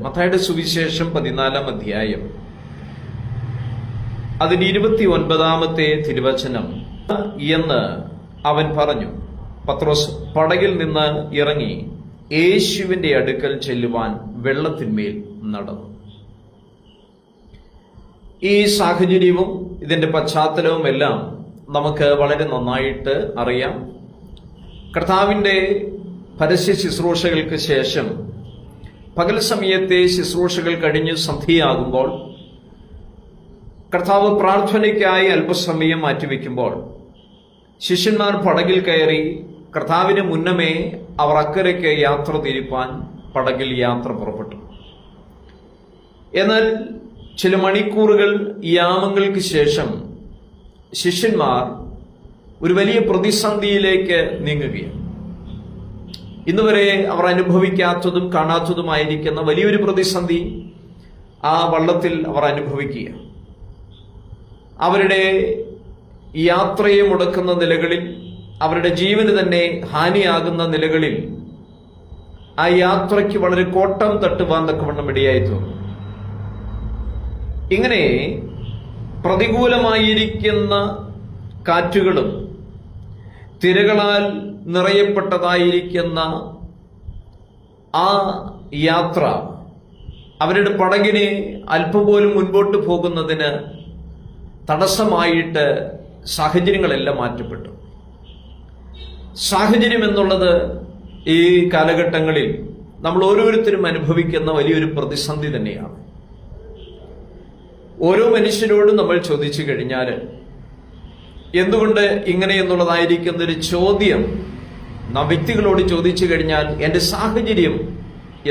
മത്തായിയുടെ സുവിശേഷം 14-ാം അധ്യായം അതിന് 29-ാമത്തെ തിരുവചനം എന്ന് അവൻ പറഞ്ഞു. പത്രോസ് പടകിൽ നിന്ന് ഇറങ്ങി യേശുവിന്റെ അടുക്കൽ ചെല്ലുവാൻ വെള്ളത്തിന്മേൽ നടന്നു. ഈ സാഹചര്യവും ഇതിന്റെ പശ്ചാത്തലവും എല്ലാം നമുക്ക് വളരെ നന്നായിട്ട് അറിയാം. കർത്താവിന്റെ പരസ്യ ശുശ്രൂഷകൾക്ക് ശേഷം പകൽ സമയത്തെ ശുശ്രൂഷകൾ കഴിഞ്ഞ് സന്ധ്യയാകുമ്പോൾ കർത്താവ് പ്രാർത്ഥനയ്ക്കായി അല്പസമയം മാറ്റിവെക്കുമ്പോൾ ശിഷ്യന്മാർ പടകിൽ കയറി കർത്താവിന് മുന്നമേ അവർ അക്കരയ്ക്ക് യാത്ര തിരിപ്പാൻ പടകിൽ യാത്ര പുറപ്പെട്ടു. എന്നാൽ ചില മണിക്കൂറുകൾ യാമങ്ങൾക്ക് ശേഷം ശിഷ്യന്മാർ ഒരു വലിയ പ്രതിസന്ധിയിലേക്ക് നീങ്ങുകയാണ്. ഇന്നുവരെ അവർ അനുഭവിക്കാത്തതും കാണാത്തതുമായിരിക്കുന്ന വലിയൊരു പ്രതിസന്ധി ആ വള്ളത്തിൽ അവർ അനുഭവിക്കുക. അവരുടെ യാത്രയെ മുടക്കുന്ന നിലകളിൽ, അവരുടെ ജീവന് തന്നെ ഹാനിയാകുന്ന നിലകളിൽ ആ യാത്രയ്ക്ക് വളരെ കോട്ടം തട്ടുവാൻ തക്കവണ്ണം ഇടയായി തോന്നും. ഇങ്ങനെ പ്രതികൂലമായിരിക്കുന്ന കാറ്റുകളും തിരകളാൽ നിറയപ്പെട്ടതായിരിക്കുന്ന ആ യാത്ര അവരുടെ പടകിനെ അല്പം പോലും മുൻപോട്ട് പോകുന്നതിന് തടസ്സമായിട്ട് സാഹചര്യങ്ങളെല്ലാം മാറ്റപ്പെട്ടു. സാഹചര്യം എന്നുള്ളത് ഈ കാലഘട്ടങ്ങളിൽ നമ്മൾ ഓരോരുത്തരും അനുഭവിക്കുന്ന വലിയൊരു പ്രതിസന്ധി തന്നെയാണ്. ഓരോ മനുഷ്യരോടും നമ്മൾ ചോദിച്ചു കഴിഞ്ഞാൽ എന്തുകൊണ്ട് ഇങ്ങനെ എന്നുള്ളതായിരിക്കുന്ന ഒരു ചോദ്യം നാം വ്യക്തികളോട് ചോദിച്ചു കഴിഞ്ഞാൽ എന്റെ സാഹചര്യം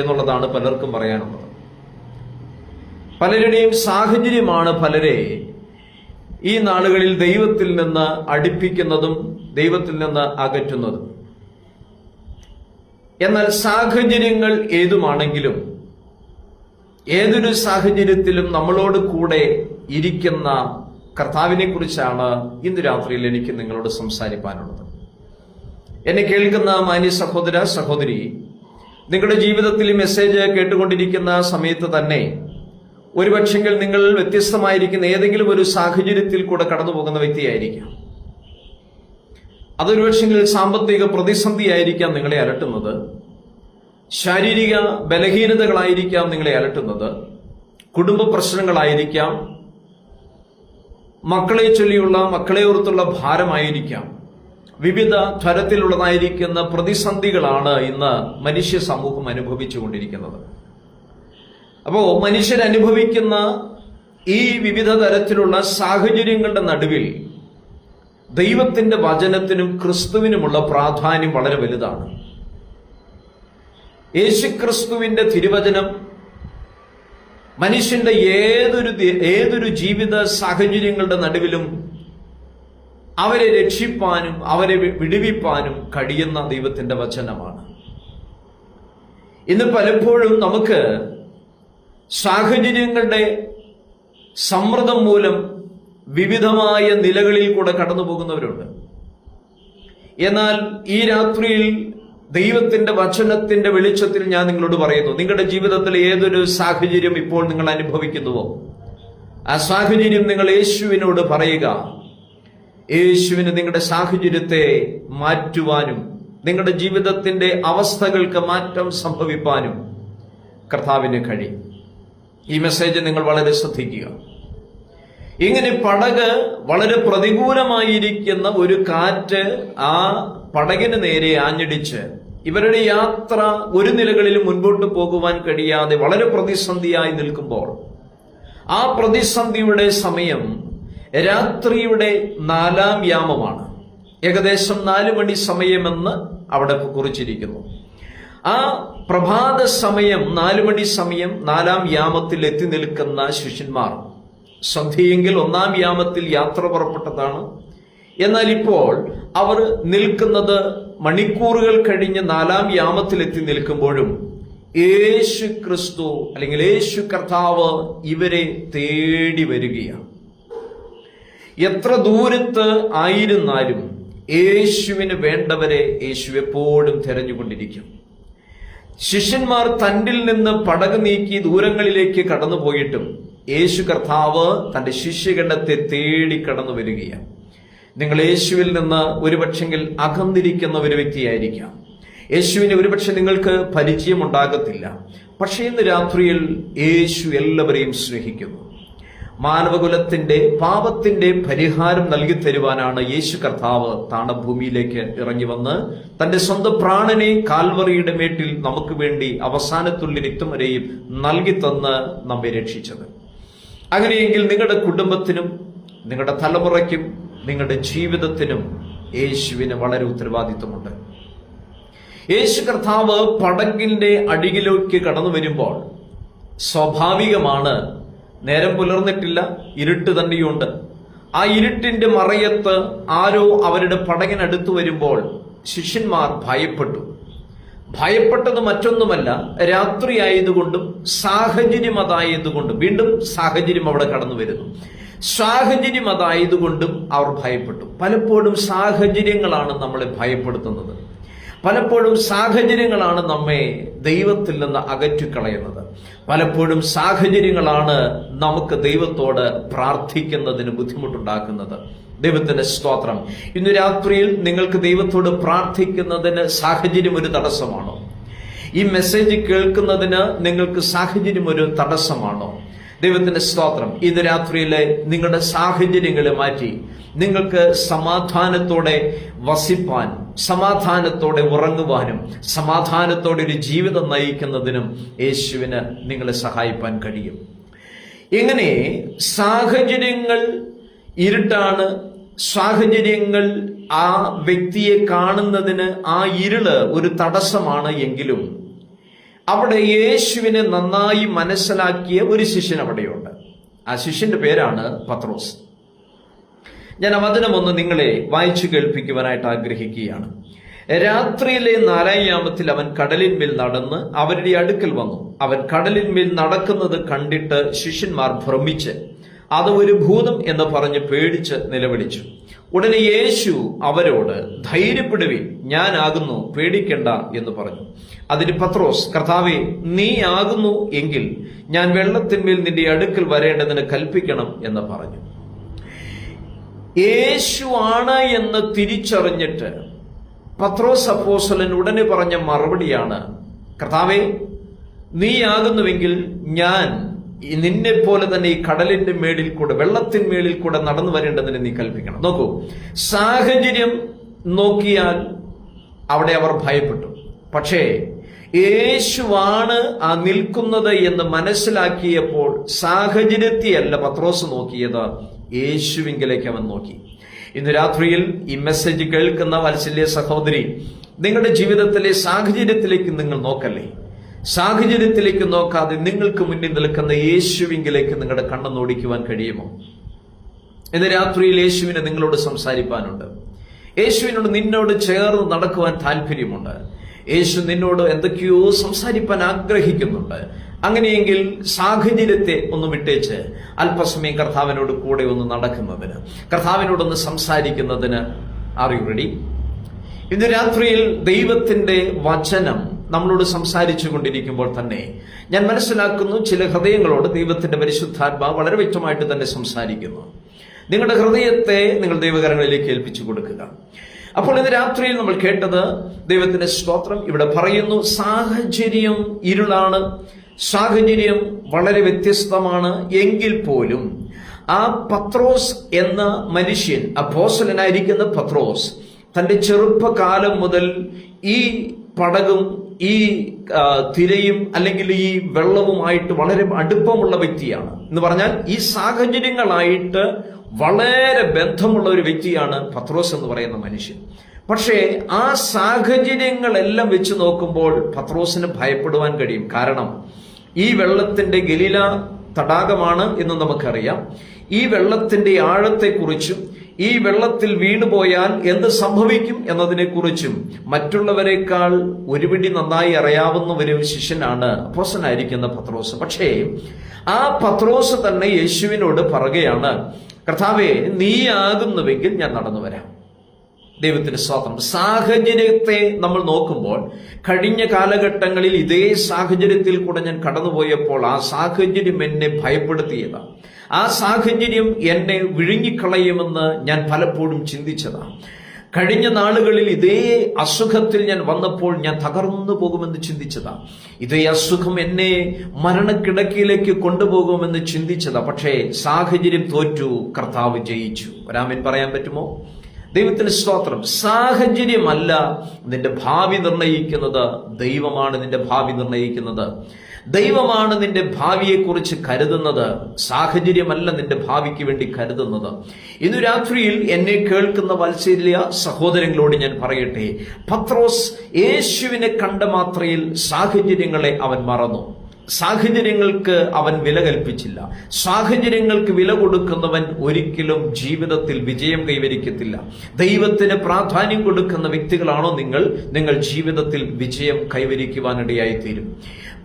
എന്നുള്ളതാണ് പലർക്കും പറയാനുള്ളത്. പലരുടെയും സാഹചര്യമാണ് പലരെ ഈ നാളുകളിൽ ദൈവത്തിൽ നിന്ന് അടുപ്പിക്കുന്നതും ദൈവത്തിൽ നിന്ന് അകറ്റുന്നതും. എന്നാൽ സാഹചര്യങ്ങൾ ഏതുമാണെങ്കിലും ഏതൊരു സാഹചര്യത്തിലും നമ്മളോട് കൂടെ ഇരിക്കുന്ന കർത്താവിനെ കുറിച്ചാണ് ഇന്ന് രാത്രിയിൽ എനിക്ക് നിങ്ങളോട് സംസാരിക്കാനുള്ളത്. എന്നെ കേൾക്കുന്ന മാന്യ സഹോദര സഹോദരി, നിങ്ങളുടെ ജീവിതത്തിൽ മെസ്സേജ് കേട്ടുകൊണ്ടിരിക്കുന്ന സമയത്ത് തന്നെ ഒരുപക്ഷെങ്കിൽ നിങ്ങൾ വ്യത്യസ്തമായിരിക്കുന്ന ഏതെങ്കിലും ഒരു സാഹചര്യത്തിൽ കൂടെ കടന്നു പോകുന്ന വ്യക്തിയായിരിക്കാം. അതൊരുപക്ഷെങ്കിൽ സാമ്പത്തിക പ്രതിസന്ധിയായിരിക്കാം നിങ്ങളെ അലട്ടുന്നത്, ശാരീരിക ബലഹീനതകളായിരിക്കാം നിങ്ങളെ അലട്ടുന്നത്, കുടുംബ പ്രശ്നങ്ങളായിരിക്കാം, മക്കളെ ചൊല്ലിയുള്ള മക്കളെ ഓർത്തുള്ള ഭാരമായിരിക്കാം. വിവിധ തരത്തിലുള്ളതായിരിക്കുന്ന പ്രതിസന്ധികളാണ് ഇന്ന് മനുഷ്യ സമൂഹം അനുഭവിച്ചുകൊണ്ടിരിക്കുന്നത്. അപ്പോ മനുഷ്യരനുഭവിക്കുന്ന ഈ വിവിധ തരത്തിലുള്ള സാഹചര്യങ്ങളുടെ നടുവിൽ ദൈവത്തിന്റെ വചനത്തിനും ക്രിസ്തുവിനുമുള്ള പ്രാധാന്യം വളരെ വലുതാണ്. യേശുക്രിസ്തുവിന്റെ തിരുവചനം മനുഷ്യന്റെ ഏതൊരു ജീവിത സാഹചര്യങ്ങളുടെ നടുവിലും അവരെ രക്ഷിപ്പാനും അവരെ വിടുവിപ്പാനും കഴിയുന്ന ദൈവത്തിന്റെ വചനമാണ്. ഇന്ന് പലപ്പോഴും നമുക്ക് സാഹചര്യങ്ങളുടെ സമ്മർദ്ദം മൂലം വിവിധമായ നിലകളിൽ കൂടെ കടന്നു പോകുന്നവരുണ്ട്. എന്നാൽ ഈ രാത്രിയിൽ ദൈവത്തിന്റെ വചനത്തിന്റെ വെളിച്ചത്തിൽ ഞാൻ നിങ്ങളോട് പറയുന്നു, നിങ്ങളുടെ ജീവിതത്തിൽ ഏതൊരു സാഹചര്യം ഇപ്പോൾ നിങ്ങൾ അനുഭവിക്കുന്നുവോ ആ സാഹചര്യം നിങ്ങൾ യേശുവിനോട് പറയുക. യേശുവിന് നിങ്ങളുടെ സാഹചര്യത്തെ മാറ്റുവാനും നിങ്ങളുടെ ജീവിതത്തിന്റെ അവസ്ഥകൾക്ക് മാറ്റം സംഭവിപ്പാനും കർത്താവിന് കഴിയും. ഈ മെസ്സേജ് നിങ്ങൾ വളരെ ശ്രദ്ധിക്കുക. ഇങ്ങനെ പടക് വളരെ പ്രതികൂലമായിരിക്കുന്ന ഒരു കാറ്റ് ആ പടകിന് നേരെ ആഞ്ഞടിച്ച് ഇവരുടെ യാത്ര ഒരു നിലകളിലും മുൻപോട്ട് പോകുവാൻ കഴിയാതെ വളരെ പ്രതിസന്ധിയായി നിൽക്കുമ്പോൾ ആ പ്രതിസന്ധിയുടെ സമയം രാത്രിയുടെ 4-ാം യാമമാണ്. ഏകദേശം 4 മണി സമയമെന്ന് അവിടെ കുറിച്ചിരിക്കുന്നു. ആ പ്രഭാത സമയം 4 മണി സമയം 4-ാം യാമത്തിൽ എത്തി നിൽക്കുന്ന ശിഷ്യന്മാർ സന്ധ്യയെങ്കിൽ 1-ാം യാമത്തിൽ യാത്ര പുറപ്പെട്ടതാണ്. എന്നാൽ ഇപ്പോൾ അവർ നിൽക്കുന്നത് മണിക്കൂറുകൾ കഴിഞ്ഞ് 4-ാം യാമത്തിൽ എത്തി നിൽക്കുമ്പോഴും യേശു ക്രിസ്തു അല്ലെങ്കിൽ യേശു കർത്താവ് ഇവരെ തേടി വരികയാണ്. എത്ര ദൂരത്ത് ആയിരുന്നാലും യേശുവിന് വേണ്ടവരെ യേശു എപ്പോഴും തെരഞ്ഞുകൊണ്ടിരിക്കും. ശിഷ്യന്മാർ തന്നിൽ നിന്ന് പടക് നീക്കി ദൂരങ്ങളിലേക്ക് കടന്നുപോയിട്ടും യേശു കർത്താവ് തന്റെ ശിഷ്യഗണത്തെ തേടി കടന്നു വരികയാണ്. നിങ്ങൾ യേശുവിൽ നിന്ന് ഒരുപക്ഷെങ്കിൽ അകന്നിരിക്കുന്ന ഒരു വ്യക്തിയായിരിക്കാം. യേശുവിനെ ഒരുപക്ഷെ നിങ്ങൾക്ക് പരിചയമുണ്ടാകത്തില്ല. പക്ഷേ ഇന്ന് രാത്രിയിൽ യേശു എല്ലാവരെയും സ്നേഹിക്കുന്നു. മാനവകുലത്തിന്റെ പാപത്തിന്റെ പരിഹാരം നൽകി തരുവാനാണ് യേശു കർത്താവ് താണഭൂമിയിലേക്ക് ഇറങ്ങി വന്ന് തന്റെ സ്വന്തം പ്രാണനെ കാൽവറിയുടെ മേട്ടിൽ നമുക്ക് വേണ്ടി അവസാനത്തുള്ളി രക്തം വരെയും നൽകി തന്ന് നമ്മെ രക്ഷിച്ചത്. അങ്ങനെയെങ്കിൽ നിങ്ങളുടെ കുടുംബത്തിനും നിങ്ങളുടെ തലമുറയ്ക്കും നിങ്ങളുടെ ജീവിതത്തിനും യേശുവിന് വളരെ ഉത്തരവാദിത്വമുണ്ട്. യേശു കർത്താവ് പടകിന്റെ അടിയിലേക്ക് കടന്നു വരുമ്പോൾ സ്വാഭാവികമാണ്, നേരം പുലർന്നിട്ടില്ല, ഇരുട്ട് തന്നെയുണ്ട്. ആ ഇരുട്ടിന്റെ മറയത്ത് ആരോ അവരുടെ പടകിനടുത്ത് വരുമ്പോൾ ശിഷ്യന്മാർ ഭയപ്പെട്ടത് മറ്റൊന്നുമല്ല, രാത്രിയായതുകൊണ്ടും സാഹചര്യം അതായതുകൊണ്ടും. വീണ്ടും സാഹചര്യം അവിടെ കടന്നു വരുന്നു. സാഹചര്യം അതായതുകൊണ്ടും അവർ ഭയപ്പെട്ടു. പലപ്പോഴും സാഹചര്യങ്ങളാണ് നമ്മളെ ഭയപ്പെടുത്തുന്നത്. പലപ്പോഴും സാഹചര്യങ്ങളാണ് നമ്മെ ദൈവത്തിൽ നിന്ന് അകറ്റിക്കളയുന്നത്. പലപ്പോഴും സാഹചര്യങ്ങളാണ് നമുക്ക് ദൈവത്തോട് പ്രാർത്ഥിക്കുന്നതിന് ബുദ്ധിമുട്ടുണ്ടാക്കുന്നത്. ദൈവത്തിന്റെ സ്തോത്രം. ഇന്ന് രാത്രിയിൽ നിങ്ങൾക്ക് ദൈവത്തോട് പ്രാർത്ഥിക്കുന്നതിന് സാഹചര്യം ഒരു തടസ്സമാണോ? ഈ മെസ്സേജ് കേൾക്കുന്നതിന് നിങ്ങൾക്ക് സാഹചര്യം ഒരു തടസ്സമാണോ? ദൈവത്തിന്റെ സ്തോത്രം. ഇന്ന് രാത്രിയിലെ നിങ്ങളുടെ സാഹചര്യങ്ങളെ മാറ്റി നിങ്ങൾക്ക് സമാധാനത്തോടെ വസിപ്പാൻ, സമാധാനത്തോടെ ഉറങ്ങുവാനും, സമാധാനത്തോടെ ഒരു ജീവിതം നയിക്കുന്നതിനും യേശുവിന് നിങ്ങളെ സഹായിപ്പാൻ കഴിയും. എങ്ങനെ സാഹചര്യങ്ങൾ ഇരുട്ടാണ്, സാഹചര്യങ്ങൾ ആ വ്യക്തിയെ കാണുന്നതിന് ആ ഇരുള് ഒരു തടസ്സമാണ് എങ്കിലും അവിടെ യേശുവിനെ നന്നായി മനസ്സിലാക്കിയ ഒരു ശിഷ്യൻ അവിടെയുണ്ട്. ആ ശിഷ്യന്റെ പേരാണ് പത്രോസ്. ഞാൻ ആ വചനമൊന്ന് നിങ്ങളെ വായിച്ചു കേൾപ്പിക്കുവാനായിട്ട് ആഗ്രഹിക്കുകയാണ്. രാത്രിയിലെ 4-ാം യാമത്തിൽ അവൻ കടലിന്മേൽ നടന്ന് അവരുടെ അടുക്കൽ വന്നു. അവൻ കടലിന്മേൽ നടക്കുന്നത് കണ്ടിട്ട് ശിഷ്യന്മാർ ഭ്രമിച്ച് അത് ഒരു ഭൂതം എന്ന് പറഞ്ഞ് പേടിച്ച് നിലവിളിച്ചു. ഉടനെ യേശു അവരോട്, ധൈര്യപ്പെടുവിൻ, ഞാനാകുന്നു, പേടിക്കണ്ട എന്ന് പറഞ്ഞു. അതിന് പത്രോസ്, കർത്താവേ, നീ ആകുന്നു എങ്കിൽ ഞാൻ വെള്ളത്തിന്മേൽ നിന്റെ അടുക്കൽ വരേണ്ടതിന് കൽപ്പിക്കണം എന്ന് പറഞ്ഞു. യേശു ആണ് എന്ന് തിരിച്ചറിഞ്ഞിട്ട് പത്രോസ് അപ്പോസ്തലൻ ഉടനെ പറഞ്ഞ മറുപടിയാണ്, കർത്താവേ, നീ ആകുന്നുവെങ്കിൽ ഞാൻ നിന്നെ പോലെ തന്നെ ഈ കടലിന്റെ മേളിൽ കൂടെ, വെള്ളത്തിന്മേളിൽ കൂടെ നടന്നു വരേണ്ടതിന് നീ കൽപ്പിക്കണം. നോക്കൂ, സാഹചര്യം നോക്കിയാൽ അവിടെ അവർ ഭയപ്പെട്ടു. പക്ഷേ യേശുവാണ് ആ നിൽക്കുന്നത് എന്ന് മനസ്സിലാക്കിയപ്പോൾ സാഹചര്യത്തെയല്ല പത്രോസ് നോക്കിയത്, യേശുവിങ്കിലേക്ക് അവൻ നോക്കി. ഇന്ന് രാത്രിയിൽ ഈ മെസ്സേജ് കേൾക്കുന്ന വാത്സല്യ സഹോദരി, നിങ്ങളുടെ ജീവിതത്തിലെ സാഹചര്യത്തിലേക്ക് നിങ്ങൾ നോക്കല്ലേ. സാഹചര്യത്തിലേക്ക് നോക്കാതെ നിങ്ങൾക്ക് മുന്നിൽ നിൽക്കുന്ന യേശുവിങ്കിലേക്ക് നിങ്ങളുടെ കണ്ണ് നോടിക്കുവാൻ കഴിയുമോ? ഇന്ന് രാത്രിയിൽ യേശുവിനെ നിങ്ങളോട് സംസാരിപ്പാനുണ്ട്. യേശുവിനോട് നിന്നോട് ചേർന്ന് നടക്കുവാൻ താല്പര്യമുണ്ട്. യേശു നിന്നോട് എന്തൊക്കെയോ സംസാരിപ്പാൻ ആഗ്രഹിക്കുന്നുണ്ട്. അങ്ങനെയെങ്കിൽ സാഹചര്യത്തെ ഒന്ന് വിട്ടേച്ച് അല്പസമയം കർത്താവിനോട് കൂടെ ഒന്ന് നടക്കുന്നതിന്, കർത്താവിനോടൊന്ന് സംസാരിക്കുന്നതിന് ആർ യു റെഡി? ഇന്ന് രാത്രിയിൽ ദൈവത്തിന്റെ വചനം നമ്മളോട് സംസാരിച്ചു കൊണ്ടിരിക്കുമ്പോൾ തന്നെ ഞാൻ മനസ്സിലാക്കുന്നു, ചില ഹൃദയങ്ങളോട് ദൈവത്തിന്റെ പരിശുദ്ധാത്മാവ് വളരെ വ്യക്തമായിട്ട് തന്നെ സംസാരിക്കുന്നു. നിങ്ങളുടെ ഹൃദയത്തെ നിങ്ങൾ ദൈവകരങ്ങളിലേക്ക് ഏൽപ്പിച്ചു കൊടുക്കുക. അപ്പോൾ ഇന്ന് രാത്രിയിൽ നമ്മൾ കേട്ടത്, ദൈവത്തിന്റെ സ്തോത്രം, ഇവിടെ പറയുന്നു സാഹചര്യം ഇരുളാണ്, സാഹചര്യം വളരെ വ്യത്യസ്തമാണ്. എങ്കിൽ പോലും ആ പത്രോസ് എന്ന മനുഷ്യൻ, അപ്പോസ്തലനായിരിക്കുന്ന പത്രോസ്, തന്റെ ചെറുപ്പകാലം മുതൽ ഈ പടകും ഈ തിരയും അല്ലെങ്കിൽ ഈ വെള്ളവുമായിട്ട് വളരെ അടുപ്പമുള്ള വ്യക്തിയാണ്. എന്ന് പറഞ്ഞാൽ ഈ സാഹചര്യങ്ങളായിട്ട് വളരെ ബന്ധമുള്ള ഒരു വ്യക്തിയാണ് പത്രോസ് എന്ന് പറയുന്ന മനുഷ്യൻ. പക്ഷേ ആ സാഹചര്യങ്ങളെല്ലാം വെച്ച് നോക്കുമ്പോൾ പത്രോസിന് ഭയപ്പെടുവാൻ കഴിയും. കാരണം ഈ വെള്ളത്തിന്റെ ഗലീല തടാകമാണ് എന്ന് നമുക്കറിയാം. ഈ വെള്ളത്തിന്റെ ആഴത്തെക്കുറിച്ചും ഈ വെള്ളത്തിൽ വീണുപോയാൽ എന്ത് സംഭവിക്കും എന്നതിനെക്കുറിച്ചും മറ്റുള്ളവരെക്കാൾ ഒരുപിടി നന്നായി അറിയാവുന്ന ഒരു ശിഷ്യനാണ് അപ്പോസ്തലനായിരിക്കുന്ന പത്രോസ്. പക്ഷേ ആ പത്രോസ് തന്നെ യേശുവിനോട് പറയുകയാണ്, കർത്താവേ, നീ ആകുന്നുവെങ്കിൽ ഞാൻ നടന്നു വരാം. ദൈവത്തിന് സ്തോത്രം. സാഹചര്യത്തെ നമ്മൾ നോക്കുമ്പോൾ കഴിഞ്ഞ കാലഘട്ടങ്ങളിൽ ഇതേ സാഹചര്യത്തിൽ കൂടെ ഞാൻ കടന്നുപോയപ്പോൾ ആ സാഹചര്യം എന്നെ ഭയപ്പെടുത്തിയതാണ്. ആ സാഹചര്യം എന്നെ വിഴുങ്ങിക്കളയുമെന്ന് ഞാൻ പലപ്പോഴും ചിന്തിച്ചതാണ്. കഴിഞ്ഞ നാളുകളിൽ ഇതേ അസുഖത്തിൽ ഞാൻ വന്നപ്പോൾ ഞാൻ തകർന്നു പോകുമെന്ന് ചിന്തിച്ചതാ. ഇതേ അസുഖം എന്നെ മരണക്കിടക്കയിലേക്ക് കൊണ്ടുപോകുമെന്ന് ചിന്തിച്ചതാ. പക്ഷേ സാഹചര്യം തോറ്റു, കർത്താവ് ജയിച്ചു. ഒരാമേൻ പറയാൻ പറ്റുമോ? ദൈവത്തിന് സ്തോത്രം. സാഹചര്യമല്ല നിന്റെ ഭാവി നിർണയിക്കുന്നത്, ദൈവമാണ് നിന്റെ ഭാവി നിർണയിക്കുന്നത്. ദൈവമാണ് നിന്റെ ഭാവിയെക്കുറിച്ച് കരുതുന്നത്, സാഹചര്യമല്ല നിന്റെ ഭാവിക്ക് വേണ്ടി കരുതുന്നത്. ഇന്നു രാത്രിയിൽ എന്നെ കേൾക്കുന്ന വാത്സല്യ സഹോദരങ്ങളോട് ഞാൻ പറയട്ടെ, പത്രോസ് യേശുവിനെ കണ്ട മാത്രയിൽ സാഹചര്യങ്ങളെ അവൻ മറന്നു. സാഹചര്യങ്ങൾക്ക് അവൻ വില കൽപ്പിച്ചില്ല. സാഹചര്യങ്ങൾക്ക് വില കൊടുക്കുന്നവൻ ഒരിക്കലും ജീവിതത്തിൽ വിജയം കൈവരിക്കത്തില്ല. ദൈവത്തിന് പ്രാധാന്യം കൊടുക്കുന്ന വ്യക്തികളാണോ നിങ്ങൾ ജീവിതത്തിൽ വിജയം കൈവരിക്കുവാനിടയായി തീരും.